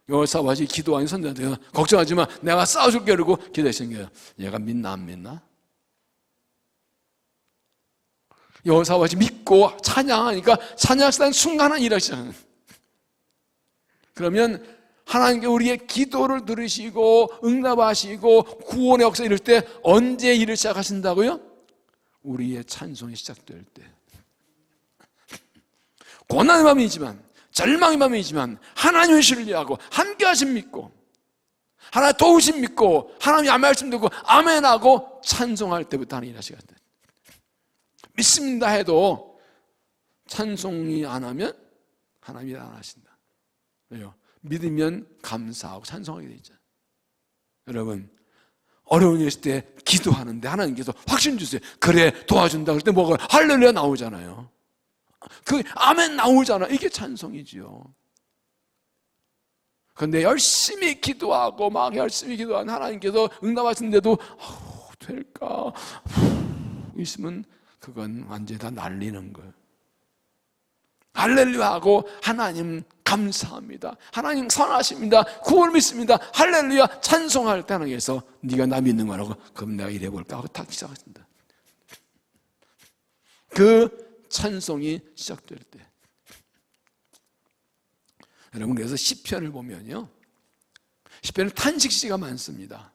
여호사밧이 기도하는 선자한테 걱정하지 마. 내가 싸워줄게 이러고 기도하시는 거예요. 얘가 믿나 안 믿나? 여호사밧이 믿고 찬양하니까 찬양하시다는 순간은 일하시잖아요. 그러면 하나님께 우리의 기도를 들으시고 응답하시고 구원의 역사 이럴 때 언제 일을 시작하신다고요? 우리의 찬송이 시작될 때. 고난의 밤이지만 절망의 밤이지만 하나님을 신뢰하고 함께 하심 믿고 하나님 도우심 믿고 하나님이 말씀 듣고 아멘하고 찬송할 때부터 하나님 일하시게 된다. 믿습니다 해도 찬송이 안 하면 하나님이 안 하신다. 왜요? 믿으면 감사하고 찬송하게 돼 있잖아요. 여러분 어려운 일 있을 때 기도하는데 하나님께서 확신 주세요. 그래 도와준다 그럴 때 뭐가 할렐루야 나오잖아요. 그 아멘 나오잖아. 이게 찬송이지요. 그런데 열심히 기도하고 막 열심히 기도하는 하나님께서 응답하시는데도 될까 있으면 그건 완전히 다 날리는 거예요. 할렐루야 하고 하나님 감사합니다. 하나님 선하십니다. 구원을 믿습니다. 할렐루야 찬송할 때 하나님께서 네가 나 믿는 거라고 그럼 내가 이래볼까 하고 탁 시작하신다. 그 찬송이 시작될 때 여러분 그래서 시편을 보면요 시편은 탄식시가 많습니다.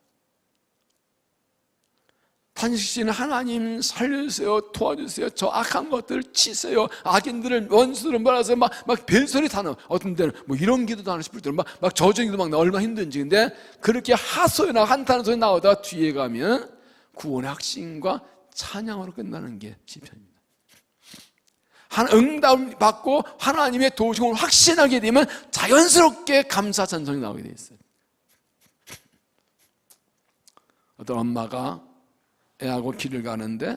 탄식시는 하나님 살려주세요 도와주세요 저 악한 것들 치세요 악인들을 원수들을 말아서 막 별소리 다 나와. 어떤 데는 뭐 이런 기도도 하나 싶을 때는 막 저주기도 막 얼마나 힘든지. 근데 그렇게 하소연하고 한탄한 소리 나오다가 뒤에 가면 구원의 확신과 찬양으로 끝나는 게 시편입니다. 응답을 받고 하나님의 도우심을 확신하게 되면 자연스럽게 감사 찬송이 나오게 돼 있어요. 어떤 엄마가 애하고 길을 가는데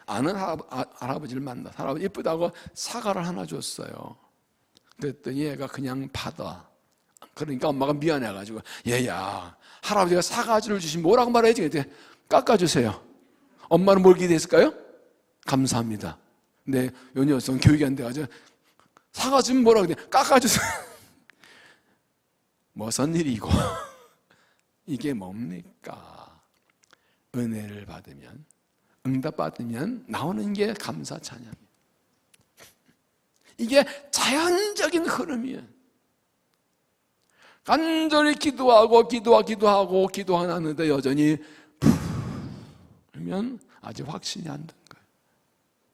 아는 할아버지를 만나. 할아버지 예쁘다고 사과를 하나 줬어요. 그랬더니 얘가 그냥 받아. 그러니까 엄마가 미안해가지고, 얘야, 할아버지가 사과주를 주시면 뭐라고 말해야지? 그랬더니 깎아주세요. 엄마는 뭘 기대했을까요? 감사합니다. 근데 요 녀석은 교육이 안 돼가지고 사과 주면 뭐라고 그래? 깎아주세요. 무슨 일이고 이게 뭡니까? 은혜를 받으면, 응답받으면 나오는 게 감사 찬양이에요. 이게 자연적인 흐름이에요. 간절히 기도하는데 여전히 그러면 아직 확신이 안 든 거예요.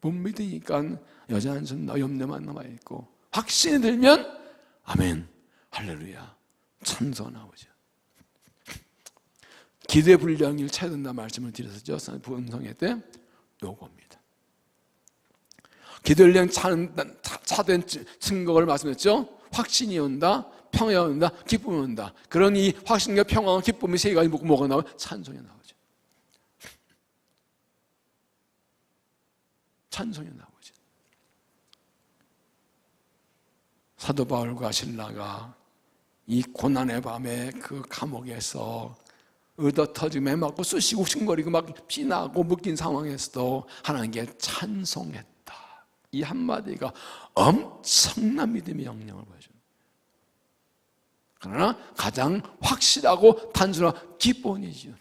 못 믿으니까 여전한 염려만 남아있고, 확신이 들면 아멘, 할렐루야, 찬송 나오죠. 기도의 분량을 찾아야 된다 말씀을 드렸었죠. 부흥성회 때 요겁니다. 기도의 분량 차된 증거를 말씀했죠. 확신이 온다, 평화가 온다, 기쁨이 온다. 그런 이 확신과 평화와 기쁨이 세 가지 뭐가 나와요? 찬송이 나오죠. 찬송이 나오죠. 사도 바울과 신라가 이 고난의 밤에 그 감옥에서 얻어터지며 맞고 쑤시고 욱신거리고 막 피나고 묶인 상황에서도 하나님께 찬송했다. 이 한마디가 엄청난 믿음의 영향을 보여줍니다. 그러나 가장 확실하고 단순한 기본이죠.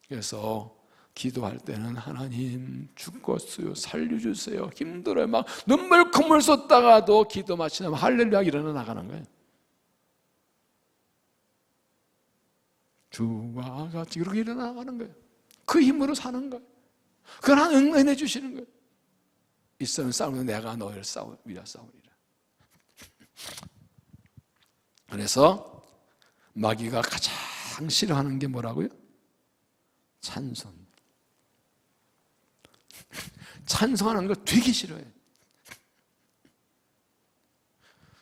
그래서 기도할 때는 하나님 죽겠어요, 살려주세요, 힘들어요, 막 눈물 콧물 쏟다가도 기도 마치면 할렐루야 일어나 나가는 거예요. 주와 같이 그렇게 일어나 나가는 거예요. 그 힘으로 사는 거예요. 그걸 하나님 은혜 주시는 거예요. 있으면 싸우면 내가 너를 위하여 싸우리라. 그래서 마귀가 가장 싫어하는 게 뭐라고요? 찬송. 찬송하는 걸 되게 싫어해요.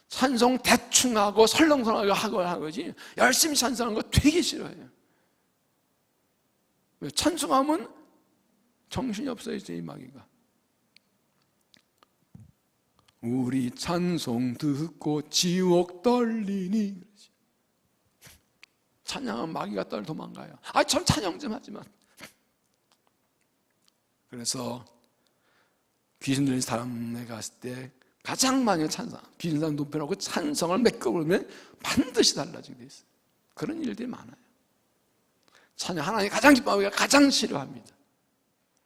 찬송 대충 하고 설렁설렁하게 하고지 열심히 찬송하는 거 되게 싫어해요. 왜? 찬송하면 정신이 없어요, 이 마귀가. 우리 찬송 듣고 지옥 떨리니. 찬양하면 마귀가 도망가요. 참 찬양 좀 하지만. 그래서 귀신 들린 사람에 갔을 때 가장 많이 귀신 사람 높여놓고 찬성을 메꿔보면 반드시 달라지게 돼 있어요. 그런 일들이 많아요. 찬양, 하나님 가장 기뻐하고 가장 싫어합니다.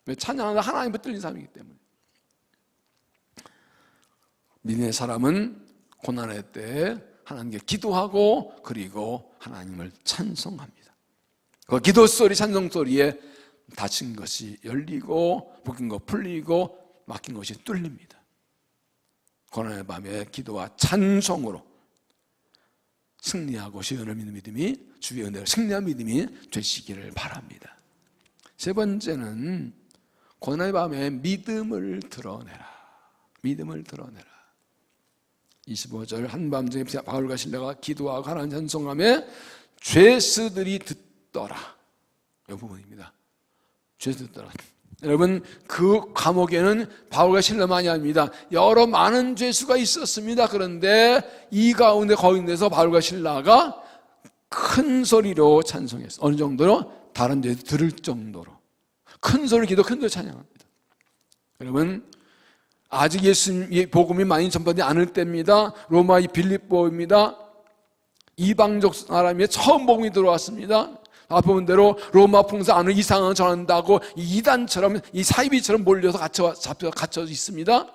왜? 찬양하는 하나님 붙들린 사람이기 때문에. 니네 사람은 고난의 때에 하나님께 기도하고 그리고 하나님을 찬송합니다. 그 기도 소리, 찬송 소리에 닫힌 것이 열리고 묶인 거 풀리고 막힌 것이 뚫립니다. 고난의 밤에 기도와 찬송으로 승리하고 시온을 믿는 믿음이 주의 은혜로 승리한 믿음이 되시기를 바랍니다. 세 번째는 고난의 밤에 믿음을 드러내라. 믿음을 드러내라. 25절 한밤중에 바울과 신라가 기도하고 하나님 찬송하며 죄수들이 듣더라. 이 부분입니다. 죄수 듣더라. 여러분, 그 감옥에는 바울과 신라만이 아닙니다. 여러 많은 죄수가 있었습니다. 그런데 이 가운데 거인에서 바울과 신라가 큰 소리로 찬송했어요. 어느 정도로? 다른 죄도 들을 정도로 큰 소리 기도, 큰 소리 찬양합니다. 여러분, 아직 예수님 복음이 많이 전파되지 않을 때입니다. 로마 빌립보입니다. 이방족 사람이 처음 복음이 들어왔습니다. 앞에 본 대로 로마 풍사 안을 이상을 전한다고 이 이단처럼, 이 사이비처럼 몰려서 갇혀 있습니다.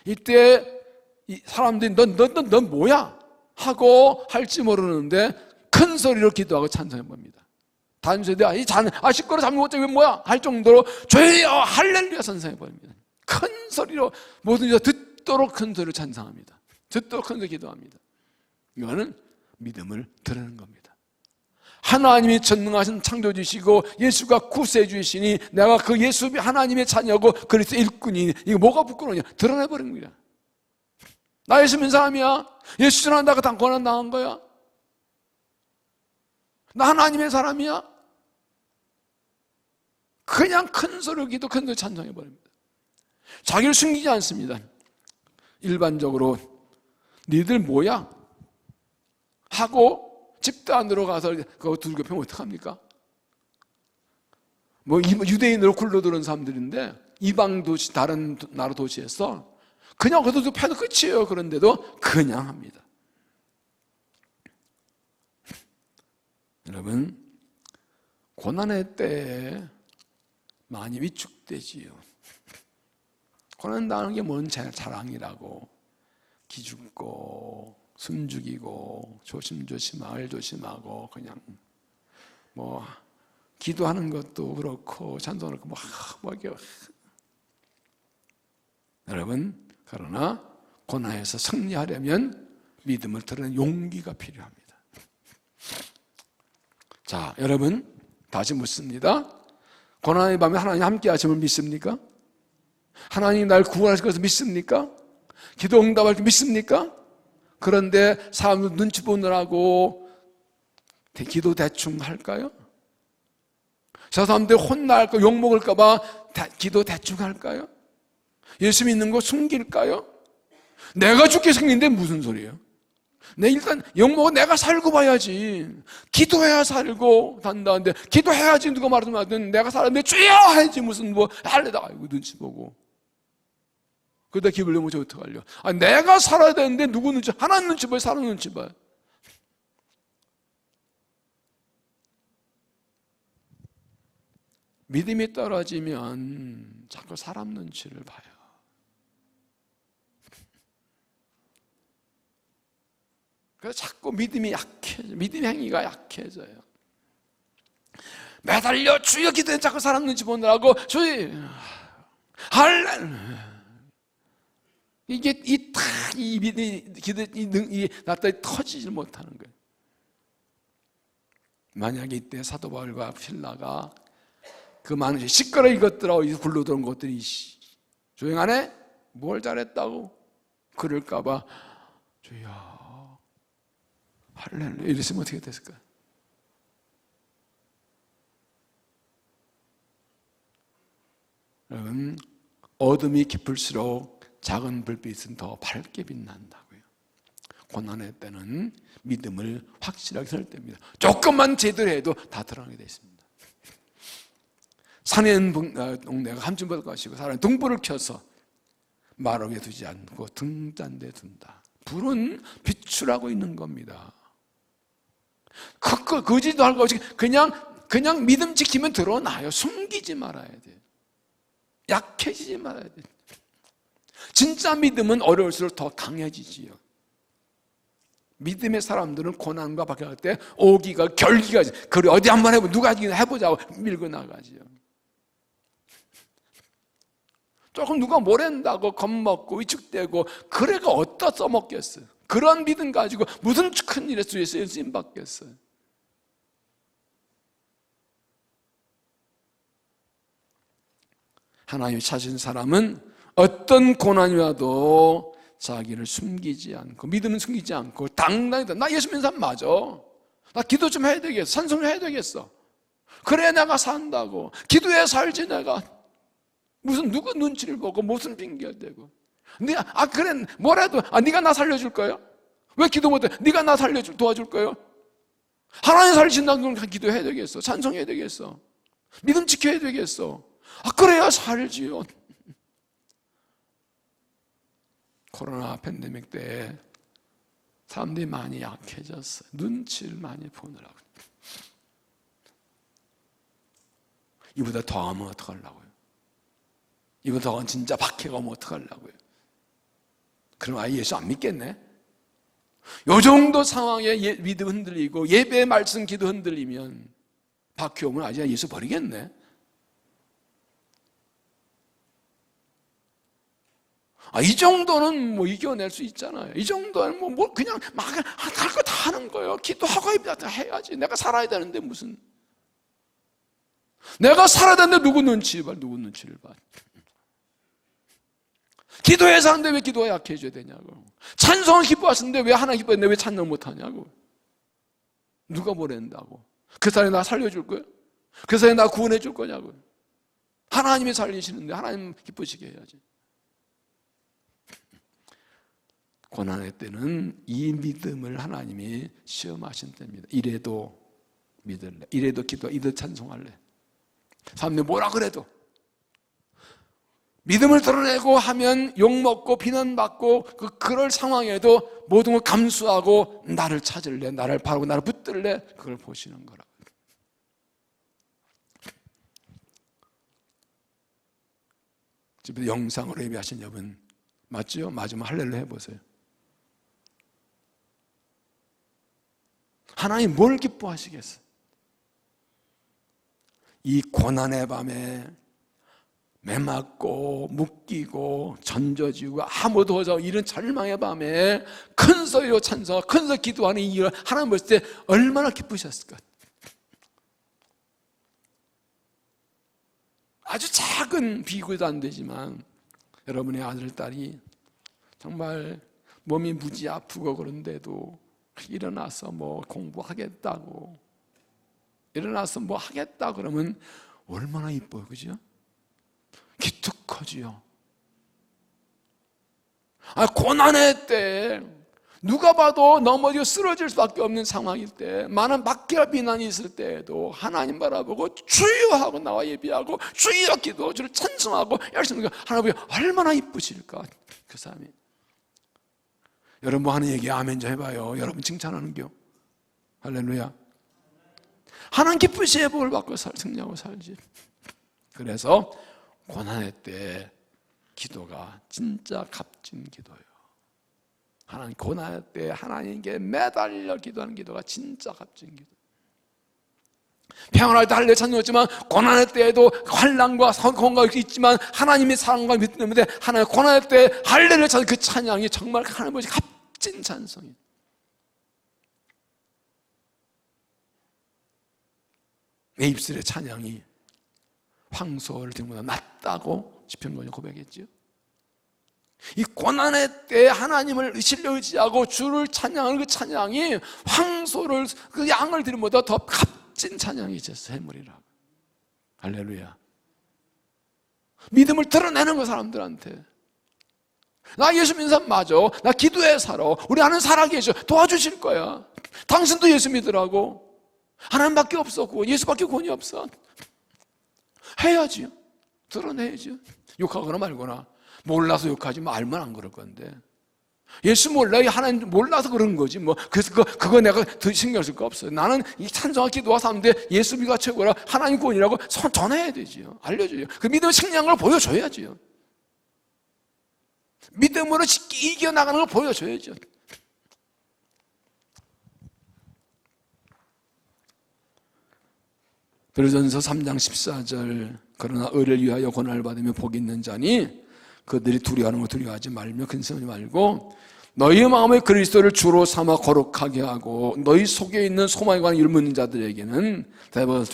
이때 이 사람들이 넌 뭐야? 하고 할지 모르는데 큰 소리로 기도하고 찬송해 봅니다. 단순히 시끄러 잠을 못 자고 뭐야? 할 정도로 주여 할렐루야 찬송해 봅니다. 큰 소리로 모든 이가 듣도록 큰 소리로 찬송합니다. 듣도록 큰 소리로 기도합니다. 이거는 믿음을 드러내는 겁니다. 하나님이 전능하신 창조주시고 예수가 구세주시니 내가 그 예수 하나님의 자녀고 그리스도 일꾼이니 이거 뭐가 부끄러우냐? 드러내버린 거야. 나 예수 믿는 사람이야. 예수 전한다고 다 고난 당한 거야. 나 하나님의 사람이야. 그냥 큰 소리로 기도, 큰 소리로 찬송해버립니다. 자기를 숨기지 않습니다. 일반적으로 니들 뭐야? 하고 집단으로 가서 그거 두들겨 패면 어떡합니까? 뭐 유대인으로 굴러들은 사람들인데 이방 도시, 다른 나라 도시에서 그냥 거둬도 패도 끝이에요. 그런데도 그냥 합니다. 여러분, 고난의 때에 많이 위축되지요. 고난당하는 게 뭔 자랑이라고 기죽고 숨죽이고 조심조심 말 조심하고 그냥 뭐 기도하는 것도 그렇고 찬송을 그렇고 뭐 이게 여러분, 그러나 고난에서 승리하려면 믿음을 드러내는 용기가 필요합니다. 자, 여러분 다시 묻습니다. 고난의 밤에 하나님 함께 하심을 믿습니까? 하나님 날 구원하실 것을 믿습니까? 기도 응답할 때 믿습니까? 그런데 사람들 눈치 보느라고 기도 대충 할까요? 저 사람들 혼날까 욕먹을까 봐 기도 대충 할까요? 예수 믿는 거 숨길까요? 내가 죽게 생긴데 무슨 소리예요? 일단 욕먹어 내가 살고 봐야지. 기도해야 살고 산다는데 기도해야지 누가 말하든 내가 살았는데 주여 해야지 무슨 뭐 할래다. 아이고 눈치 보고 그러다 기분 내면 어떡하려? 내가 살아야 되는데 누구 눈치? 하나님 눈치 봐요? 사람 눈치 봐요? 믿음이 떨어지면 자꾸 사람 눈치를 봐요. 그래서 자꾸 믿음이 약해져. 믿음의 행위가 약해져요. 매달려 주여 기도해 자꾸 사람 눈치 보느라고 주여 할렐루야. 이게 이 믿음이 이 나타에 터지지 못하는 거예요. 만약에 이때 사도 바울과 실라가 그 많은 시끄러 이것들하고 굴러들어온 것들이 조용하네? 뭘 잘했다고? 그럴까봐 주여 할렐루야 이랬으면 어떻게 됐을까요? 여러분, 어둠이 깊을수록 작은 불빛은 더 밝게 빛난다고요. 고난의 때는 믿음을 확실하게 설 때입니다. 조금만 제대로 해도 다 드러나게 되어 있습니다. 산에 있는 동네가 함진보도 가시고 사람이 등불을 켜서 마루에 두지 않고 등잔대에 둔다. 불은 비추라고 있는 겁니다. 거짓도 할 거 없이 그냥 믿음 지키면 드러나요. 숨기지 말아야 돼요. 약해지지 말아야 돼요. 진짜 믿음은 어려울수록 더 강해지지요. 믿음의 사람들은 고난과 박해할 때 오기가 결기가 그래 어디 한번 해보 누가 해보자고 밀고 나가지요. 조금 누가 뭐랜다고 겁먹고 위축되고 그래가 어디다 써먹겠어요. 그런 믿음 가지고 무슨 큰 일에 주에서 쓰임 받겠어요. 하나님이 찾으신 사람은 어떤 고난이 와도 자기를 숨기지 않고 믿음은 숨기지 않고 당당히 나 예수 믿는 사람 맞아. 나 기도 좀 해야 되겠어. 찬송 해야 되겠어. 그래 내가 산다고. 기도해 살지 내가. 무슨 누구 눈치를 보고 무슨 핑계를 대고. 그래 뭐라도 네가 나 살려줄 거야? 왜 기도 못해? 네가 나 도와줄 거야? 하나님 살리신다는 건 기도해야 되겠어. 찬송해야 되겠어. 믿음 지켜야 되겠어. 그래야 살지요. 코로나 팬데믹 때 사람들이 많이 약해졌어요. 눈치를 많이 보느라고. 이보다 더 하면 어떡하려고요? 이보다 더 진짜 박해가 오면 어떡하려고요? 그럼 아예 예수 안 믿겠네? 요 정도 상황에 믿음 흔들리고 예배 말씀 기도 흔들리면 박해 오면 아예 예수 버리겠네? 이 정도는 뭐 이겨낼 수 있잖아요. 이 정도는 뭐 그냥 막 할 거 다 하는 거예요. 거예요. 기도하고 해야지. 내가 살아야 되는데 무슨. 내가 살아야 되는데 누구 눈치를 봐. 기도해야 사는데 왜 기도가 약해져야 되냐고. 찬송을 기뻐하시는데 왜 하나 기뻐했는데 왜 찬송 못하냐고. 누가 뭐랬다고. 그 사람이 나 살려줄 거야? 그 사람이 나 구원해 줄 거냐고. 하나님이 살리시는데 하나님 기쁘시게 해야지. 고난의 때는 이 믿음을 하나님이 시험하신 때입니다. 이래도 믿을래, 이래도 기도하, 이래도 찬송할래. 사람들이 뭐라 그래도 믿음을 드러내고 하면 욕먹고 비난받고 그럴 상황에도 모든 걸 감수하고 나를 찾을래, 나를 바라고 나를 붙들래, 그걸 보시는 거라. 집에 영상으로 예배하신 여러분 맞죠? 맞으면 할렐루야 해보세요. 하나님 뭘 기뻐하시겠어? 이 고난의 밤에 매맞고 묶이고 전져지고 아무도 없어 이런 절망의 밤에 큰 소리로 찬송하고 큰 소리로 기도하는 이 하나님 보실 때 얼마나 기쁘셨을까? 아주 작은 비교도 안 되지만 여러분의 아들, 딸이 정말 몸이 무지 아프고 그런데도 일어나서 뭐 공부하겠다고 일어나서 뭐 하겠다 그러면 얼마나 이뻐요, 그죠? 기특하지요. 고난의 때 누가 봐도 넘어지고 쓰러질 수밖에 없는 상황일 때, 많은 막기와 비난이 있을 때에도 하나님 바라보고 주여 하고 나와 예비하고 주여 기도, 주를 찬송하고 열심히 하나님 얼마나 이쁘실까 그 사람이. 여러분 뭐 하는 얘기 아멘 좀 해봐요. 여러분 칭찬하는겨. 할렐루야. 하나님 기쁘시에 복을 받고 승리하고 살지. 그래서 고난의 때 기도가 진짜 값진 기도예요. 하나님 고난의 때 하나님께 매달려 기도하는 기도가 진짜 값진 기도. 평안할 때 할례 찬송했지만 고난의 때에도 환난과 성공과 있지만 하나님의 사랑과 믿음 때문에 하나님 고난의 때 할례를 찬송 그 찬양이 정말 하나님의 값진 찬송이에요. 내 입술의 찬양이 황소를 등보다 낫다고 시편군이 고백했죠. 이 고난의 때 하나님을 신뢰 의지하고 주를 찬양하는 그 찬양이 황소를 그 양을 드림보다 더 값진 찬양이죠. 샘물이라. 할렐루야. 믿음을 드러내는 거 사람들한테. 나 예수 믿는 사람 맞아. 나 기도해 살아. 우리 하나님 살아계셔. 도와주실 거야. 당신도 예수 믿으라고. 하나님밖에 없었고 예수밖에 구원이 없어. 해야지요. 드러내야죠. 욕하거나 말거나. 몰라서 욕하지 뭐 알면 안 그럴 건데. 예수 몰라요. 하나님 몰라서 그런 거지 뭐. 그래서 그거 내가 더 신경 쓸 거 없어요. 나는 이 찬송과 기도와 사는데 예수 믿가 최고라 하나님 구원이라고 전해야 되지요. 알려줘요. 그 믿음의 승리한 걸 보여줘야지요. 믿음으로 이겨나가는 걸 보여줘야죠. 베드로전서 3장 14절 그러나 의를 위하여 고난을 받으며 복이 있는 자니 그들이 두려워하는 거 두려워하지 말며 근심하지 말고 너희 마음에 그리스도를 주로 삼아 거룩하게 하고 너희 속에 있는 소망에 관한 이를 묻는 자들에게는 대법을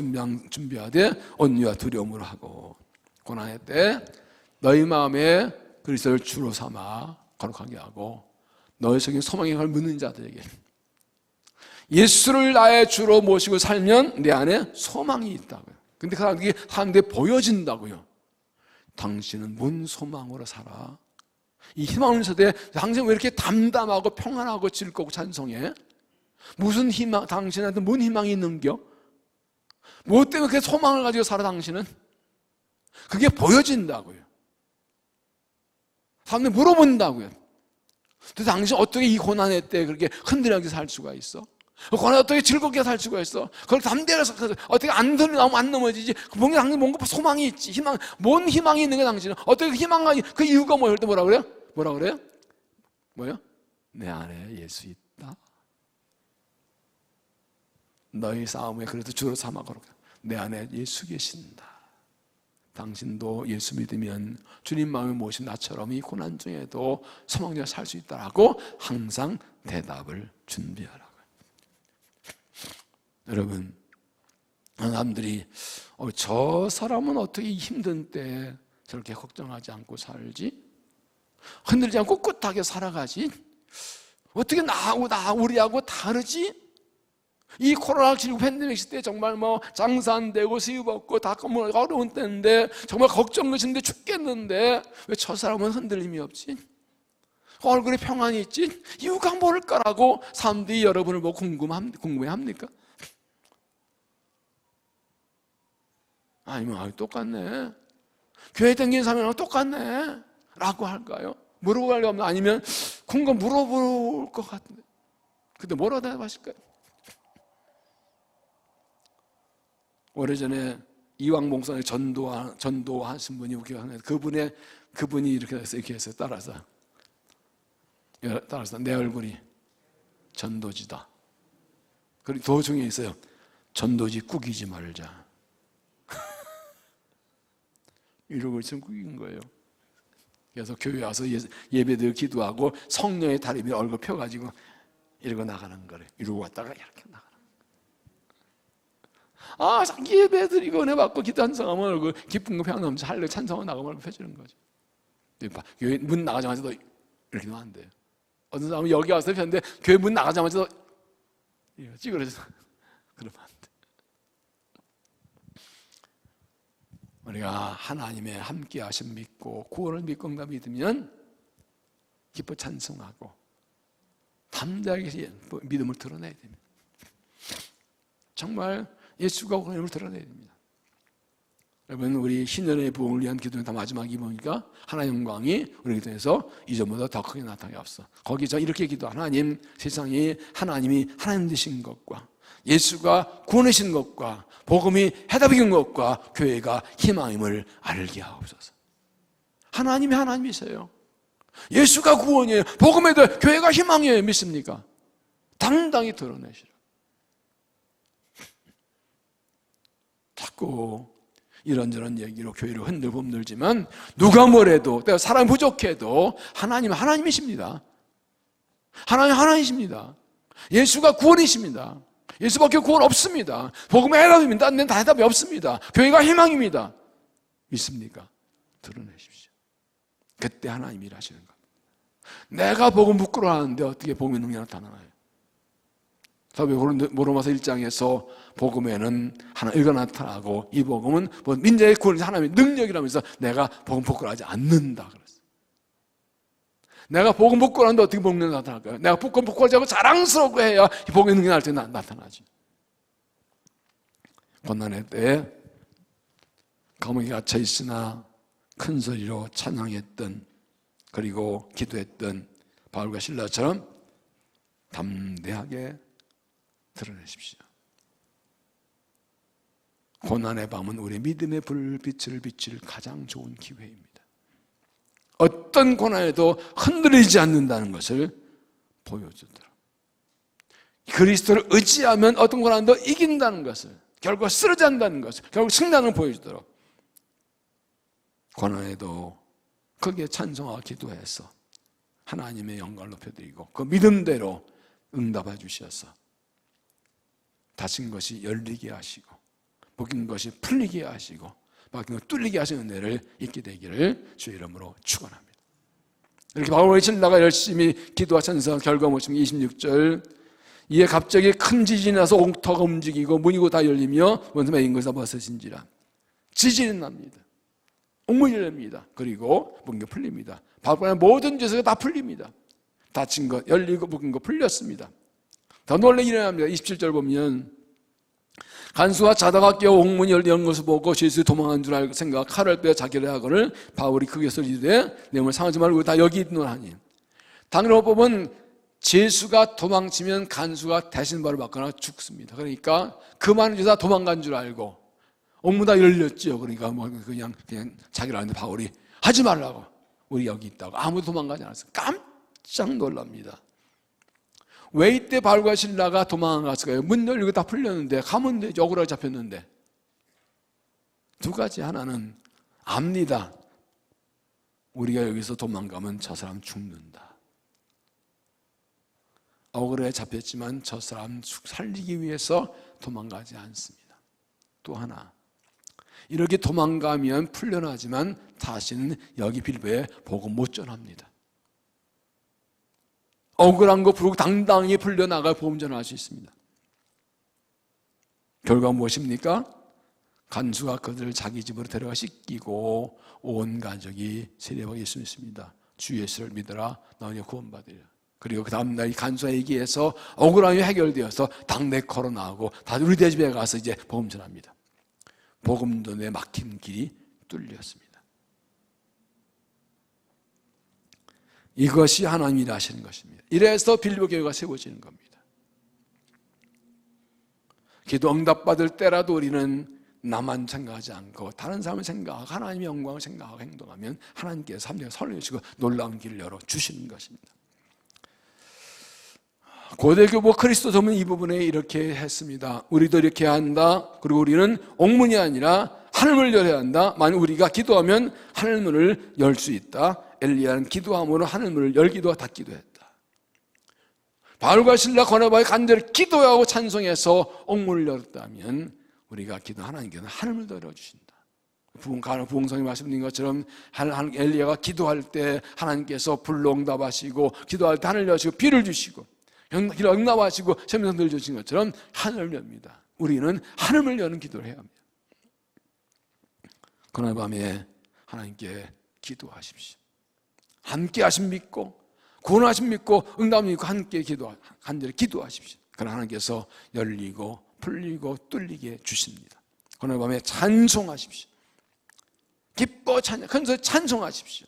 준비하되 온유와 두려움으로 하고 고난의 때 너희 마음에 그리스도를 주로 삼아 거룩하게 하고 너희 속에 소망에 관한 묻는 자들에게 예수를 나의 주로 모시고 살면 내 안에 소망이 있다고요. 근데 그게 사람들이 보여진다고요. 당신은 뭔 소망으로 살아? 이 희망을 세대 당신 왜 이렇게 담담하고 평안하고 즐겁고 찬송해? 무슨 희망, 당신한테 뭔 희망이 있는겨? 뭐 때문에 그렇게 소망을 가지고 살아 당신은? 그게 보여진다고요. 사람들이 물어본다고요. 그래서 당신 어떻게 이 고난의 때 그렇게 흔들리게 살 수가 있어? 고난에 어떻게 즐겁게 살 수가 있어? 그걸 담대해서 어떻게 안 넘어지지? 뭔가 당신 뭔가 소망이 있지. 희망, 뭔 희망이 있는 거야 당신은? 어떻게 그 희망과 그 이유가 뭐야? 때 뭐라 그래요? 뭐라 그래요? 뭐요? 내 안에 예수 있다. 너희 싸움에 그래도 주로 삼아 거룩해. 내 안에 예수 계신다. 당신도 예수 믿으면 주님 마음에 모신 나처럼 이 고난 중에도 소망대로 살 수 있다라고 항상 대답을 준비하라고요. 여러분, 사람들이 저 사람은 어떻게 힘든 때 저렇게 걱정하지 않고 살지? 흔들리지 않고 꿋꿋하게 살아가지? 어떻게 우리하고 다르지? 이 코로나19 팬데믹 시대 정말 장사 안 되고 수입 없고 다 어려운 때인데 정말 걱정 끝인데 죽겠는데 왜 저 사람은 흔들림이 없지? 얼굴에 평안이 있지? 이유가 뭘까라고 사람들이 여러분을 보고 궁금해합니까? 아니면 똑같네, 교회 다니는 사람이랑 똑같네 라고 할까요? 물어볼 거 없나? 아니면 궁금 물어볼 것 같은데 근데 뭐라고 대답하실까요? 오래전에 이왕 목사님 전도하신 분이 기억나는데 그분이 이렇게 했어요. 따라서 내 얼굴이 전도지다. 그리고 도중에 있어요. 전도지 꾸기지 말자. 이러고 있으면 꾸긴 거예요. 그래서 교회 와서 예배드리고 기도하고 성령의 다리미 얼굴 펴가지고 이러고 나가는 거래. 이러고 왔다가 이렇게 나가는 거예요. 자기 예배드리고 은혜 받고 기도 찬송하면 얼굴 기쁜 거 평안 넘쳐 할래 찬송하고 나가면 얼굴 펴지는 거죠. 교회 문 나가자마자도 이렇게 놓으면 안 돼요. 어떤 사람은 여기 와서 폈는데 교회 문 나가자마자도 찌그러져서 그러면 안 돼. 우리가 하나님의 함께 하심 믿고 구원을 믿고 믿으면 기뻐 찬송하고 담대하게 믿음을 드러내야 됩니다. 정말 예수가 구원을 드러내야 됩니다. 여러분, 우리 신년의 부흥을 위한 기도는 다 마지막 기도니까 하나님의 영광이 우리 기도에서 이전보다 더 크게 나타나게 앞서 거기서 이렇게 기도, 하나님, 세상에 하나님이 하나님 되신 것과 예수가 구원하신 것과 복음이 해답인 것과 교회가 희망임을 알게 하옵소서. 하나님이 하나님이세요. 예수가 구원이에요. 복음에도 교회가 희망이에요. 믿습니까? 당당히 드러내시라. 자꾸 이런저런 얘기로 교회를 흔들고 흔들지만 누가 뭐래도 내가 사람이 부족해도 하나님은 하나님이십니다. 하나님 하나님이십니다. 예수가 구원이십니다. 예수밖에 구원 없습니다. 복음의 해답입니다. 딴 데는 다 해답이 없습니다. 교회가 희망입니다. 믿습니까? 드러내십시오. 그때 하나님이 일하시는 겁니다. 내가 복음 부끄러워하는데 어떻게 복음의 능력이 나타나나요? 로마서 1장에서 복음에는 하나님이 나타나고 이 복음은 민족의 구원이 하나님의 능력이라면서 내가 복음 부끄러워하지 않는다 그랬어요. 내가 복음 부끄러워하는데 어떻게 복음이 나타날까요? 내가 복음 부끄러워하지 않고 자랑스럽게 해야 복음의 능력이 날 때 나타나지. 고난의 때에 감옥에 갇혀 있으나 큰 소리로 찬양했던 그리고 기도했던 바울과 실라처럼 담대하게 드러내십시오. 고난의 밤은 우리 믿음의 불빛을 비칠 가장 좋은 기회입니다. 어떤 고난에도 흔들리지 않는다는 것을 보여주더라. 그리스도를 의지하면 어떤 고난도 이긴다는 것을, 결국 쓰러지 않는다는 것을, 결국 승리하는 걸 보여주도록 고난에도 크게 찬송하고 기도해서 하나님의 영광을 높여드리고 그 믿음대로 응답해 주셔서 닫힌 것이 열리게 하시고 묶인 것이 풀리게 하시고 막힌 것 뚫리게 하시는 은혜를 있게 되기를 주의 이름으로 축원합니다. 이렇게 바울과 실라가 열심히 기도와 찬송 결과 보시면 26절 이에 갑자기 큰 지진이 나서 옥터가 움직이고 문이고 다 열리며 원수의 인것을 벗어진지라. 지진이 납니다. 옥문이 열립니다. 그리고 묶인 것 풀립니다. 바울의 모든 죄가 다 풀립니다. 닫힌 것 열리고 묶인 것 풀렸습니다. 더 놀라게 일어납니다. 27절 보면 간수가 자다가 깨어 옥문이 열린 것을 보고 예수 도망한 줄 알고 생각 칼을 빼어 자기를 하거늘 바울이 크게 소리되 내 몸을 상하지 말고 다 여기 있노라니. 당연히 보면 예수가 도망치면 간수가 대신 벌을 받거나 죽습니다. 그러니까 그 많은 죄다 도망간 줄 알고 옥문 다 열렸죠. 그러니까 그냥 자기를 하는데 바울이 하지 말라고 우리 여기 있다고 아무도 도망가지 않았어요. 깜짝 놀랍니다. 왜 이때 바울과 실라가 도망갔을까요? 문 열리고 다 풀렸는데 가면 되죠. 억울하게 잡혔는데. 두 가지. 하나는 압니다. 우리가 여기서 도망가면 저 사람 죽는다. 억울에 잡혔지만 저 사람 살리기 위해서 도망가지 않습니다. 또 하나, 이렇게 도망가면 풀려나지만 다시는 여기 빌보에 복음 못 전합니다. 억울한 거 부르고 당당히 풀려나가 복음 전할 수 있습니다. 결과 무엇입니까? 간수가 그들을 자기 집으로 데려가 씻기고 온 가족이 세례받을 수 있습니다. 주 예수를 믿어라, 너희 구원받으리라. 그리고 그 다음날 간수와 얘기해서 억울함이 해결되어서 당내 걸어 나오고 다들 우리 집에 가서 이제 복음 전합니다. 복음전에 막힌 길이 뚫렸습니다. 이것이 하나님이 일하시는 것입니다. 이래서 빌보 교회가 세워지는 겁니다. 기도 응답받을 때라도 우리는 나만 생각하지 않고 다른 사람을 생각하고 하나님의 영광을 생각하고 행동하면 하나님께서 삶을 설레시고 놀라운 길을 열어주시는 것입니다. 고대교부 그리스도서는 이 부분에 이렇게 했습니다. 우리도 이렇게 해야 한다. 그리고 우리는 옥문이 아니라 하늘문을 열어야 한다. 만약 우리가 기도하면 하늘문을 열 수 있다. 엘리야는 기도함으로 하늘문을 열기도 닫기도 했다. 바울과 실라 바나바의 간절히 기도하고 찬송해서 옥문을 열었다면 우리가 기도 하나님께서는 하늘문을 열어주신다. 부흥성이 말씀드린 것처럼 엘리야가 기도할 때 하나님께서 불로 응답하시고 기도할 때 하늘 여시고 비를 주시고 기도 응답하시고 생명을 주신 것처럼 하늘을 엽니다. 우리는 하늘을 여는 기도를 해야 합니다. 그날 밤에 하나님께 기도하십시오. 함께 하심 믿고 구원하심 믿고 응답 믿고 함께 간절히 기도하십시오. 그러나 하나님께서 열리고 풀리고 뚫리게 주십니다. 그날 밤에 찬송하십시오. 기뻐 찬송하십시오.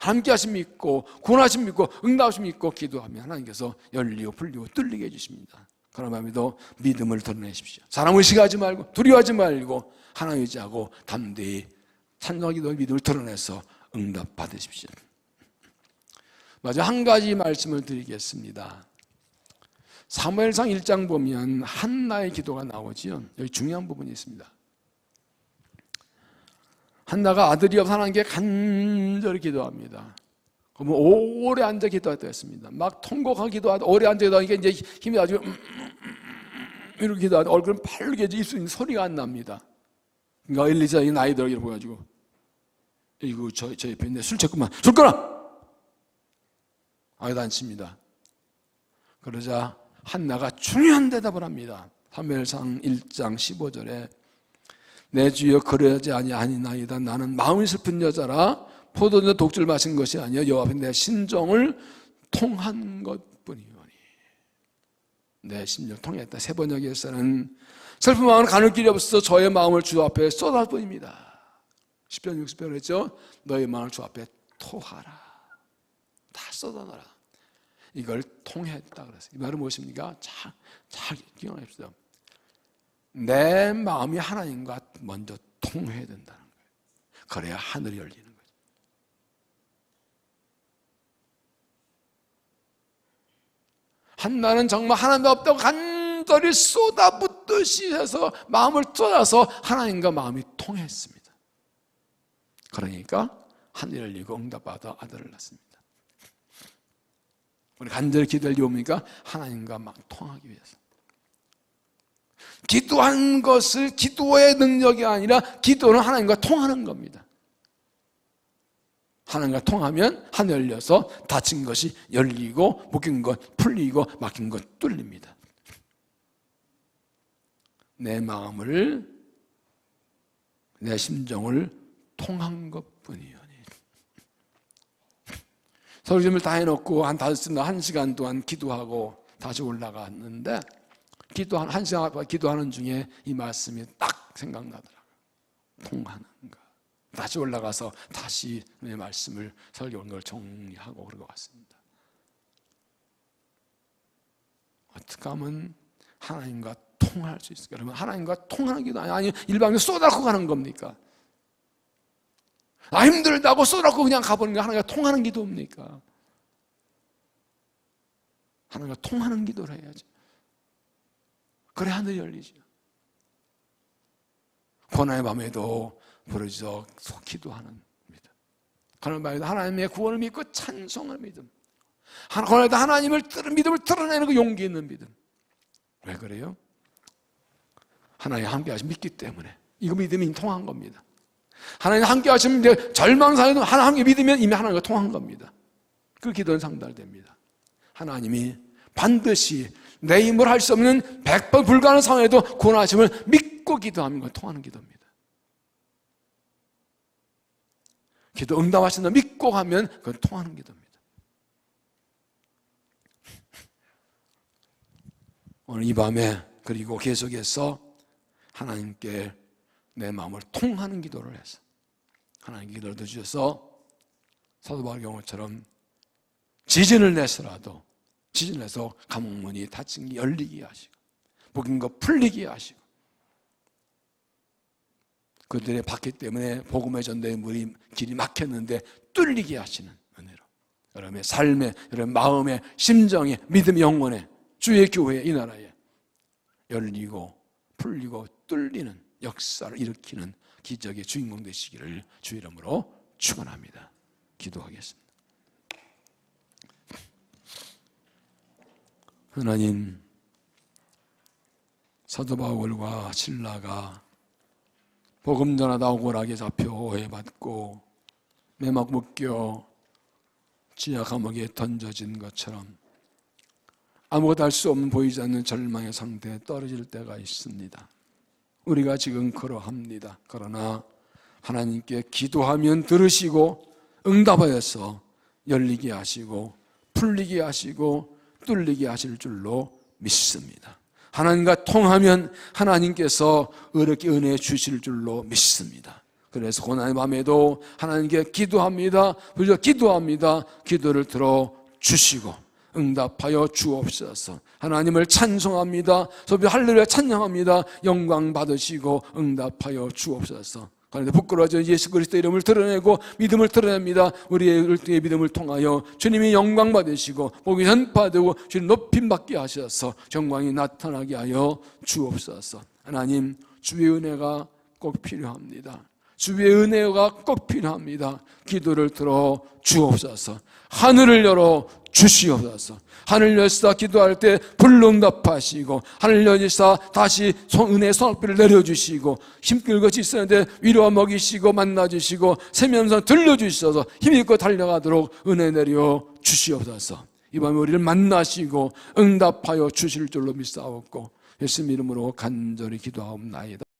함께 하심 믿고 구원하심 믿고 응답하심 믿고 기도하면 하나님께서 열리고 풀리고 뚫리게 해주십니다. 그러나 밤에도 믿음을 드러내십시오. 사람 의식하지 말고 두려워하지 말고 하나님 의지하고 담대히 찬송하기도 믿음을 드러내서 응답 받으십시오. 마지막 한 가지 말씀을 드리겠습니다. 사무엘상 1장 보면 한나의 기도가 나오지요. 여기 중요한 부분이 있습니다. 한나가 아들이 없어 하나님께 간절히 기도합니다. 그러면 오래 앉아 기도했습니다. 막 통곡하고 기도하다 오래 앉아 기도하니까 이제 힘이 아주 이렇게 기도하다 얼굴은 빨개 입술에 소리가 안 납니다. 그러니까 엘리사의 나이 들어 이러고 가지고 이거 저 옆에 있는데 술 취했구만. 술 끊어! 아무도 안 칩니다. 그러자 한나가 중요한 대답을 합니다. 사무엘상 1장 15절에 내 주여 그러지 아니하니이다. 나는 마음이 슬픈 여자라 포도주 독주를 마신 것이 아니여 여호와 앞에 내 심정을 통한 것뿐이오니. 내 심정을 통했다. 세 번역에서는 슬픈 마음은 가눌 길이 없어 저의 마음을 주 앞에 쏟을 뿐입니다. 10편 60편 그랬죠. 너의 마음을 주 앞에 토하라. 다 쏟아놔라. 이걸 통했다 그랬어요. 이 말은 무엇입니까? 잘 기억하십시오. 내 마음이 하나님과 먼저 통해야 된다는 거예요. 그래야 하늘이 열리는 거죠. 한나는 정말 하나님 없다고 간절히 쏟아붓듯이 해서 마음을 쏟아서 하나님과 마음이 통했습니다. 그러니까 하늘이 열리고 응답받아 아들을 낳습니다. 우리 간절히 기도할 이유 뭡니까? 하나님과 막 통하기 위해서. 기도한 것을 기도의 능력이 아니라 기도는 하나님과 통하는 겁니다. 하나님과 통하면 하늘 열려서 닫힌 것이 열리고 묶인 것 풀리고 막힌 것 뚫립니다. 내 마음을 내 심정을 통한 것뿐이오니. 설교를 다 해놓고 한 1시간 동안 기도하고 다시 올라갔는데 한 시간 기도하는 중에 이 말씀이 딱 생각나더라고요. 통하는 것. 다시 올라가서 다시 내 말씀을 설교한 걸 정리하고 그러고 왔습니다. 어떻게 하면 하나님과 통할 수 있을까? 그러면 하나님과 통하는 기도 아니면 일방적으로 쏟아놓고 가는 겁니까? 힘들다고 쏟아놓고 그냥 가버리는 게 하나님과 통하는 기도입니까? 하나님과 통하는 기도를 해야지. 그래 하늘이 열리죠. 고난의 밤에도 부르짖어 기도하는 믿음. 고난의 밤에도 하나님의 구원을 믿고 찬송을 믿음. 고난에도 하나님을 믿음을 드러내는 그 용기 있는 믿음. 왜 그래요? 하나님 함께 하시면 믿기 때문에. 이거 믿음이 통한 겁니다. 하나님 함께 하시면 절망상에도 하나님 함께 믿으면 이미 하나님과 통한 겁니다. 그 기도는 상달됩니다. 하나님이 반드시 내 힘으로 할 수 없는 100번 불가능한 상황에도 구원하심을 믿고 기도하면 그건 통하는 기도입니다. 기도 응답하신다 믿고 가면 그건 통하는 기도입니다. 오늘 이 밤에 그리고 계속해서 하나님께 내 마음을 통하는 기도를 해서 하나님께 기도를 들으셔서 사도 바울의 경우처럼 지진을 내서라도 지진을 내서 감옥문이 닫힌 게 열리게 하시고 묶인 거 풀리게 하시고 그들의 박해 때문에 복음의 전도의 물이 길이 막혔는데 뚫리게 하시는 은혜로 여러분의 삶에 여러분의 마음에 심정에 믿음의 영혼에 주의 교회에 이 나라에 열리고 풀리고 뚫리는 역사를 일으키는 기적의 주인공 되시기를 주 이름으로 축원합니다. 기도하겠습니다. 하나님, 사도 바울과 실라가 복음 전하다 억울하게 잡혀 오해받고 매막 묶여 지하 감옥에 던져진 것처럼 아무것도 할 수 없는 보이지 않는 절망의 상태에 떨어질 때가 있습니다. 우리가 지금 그러합니다. 그러나 하나님께 기도하면 들으시고 응답하여서 열리게 하시고 풀리게 하시고 뚫리게 하실 줄로 믿습니다. 하나님과 통하면 하나님께서 이렇게 은혜 주실 줄로 믿습니다. 그래서 고난의 밤에도 하나님께 기도합니다. 그래서 기도합니다. 기도를 들어 주시고 응답하여 주옵소서. 하나님을 찬송합니다. 소비 할렐루야 찬양합니다. 영광 받으시고 응답하여 주옵소서. 그런데 부끄러워져 예수 그리스도의 이름을 드러내고 믿음을 드러냅니다. 우리의 일등의 믿음을 통하여 주님이 영광 받으시고 복이 전파되고 주님 높임 받게 하셔서 영광이 나타나게 하여 주옵소서. 하나님, 주의 은혜가 꼭 필요합니다. 주의 은혜가 꼭 필요합니다. 기도를 들어 주옵소서. 하늘을 열어 주시옵소서. 하늘 열사 기도할 때 불응답하시고 하늘 열사 다시 은혜의 손길을 내려주시고 힘끌고 지쓰는데 위로와 먹이시고 만나주시고 세면서 들려주셔서 힘있고 달려가도록 은혜 내려 주시옵소서. 이 밤에 우리를 만나시고 응답하여 주실 줄로 믿사옵고 예수님 이름으로 간절히 기도하옵나이다.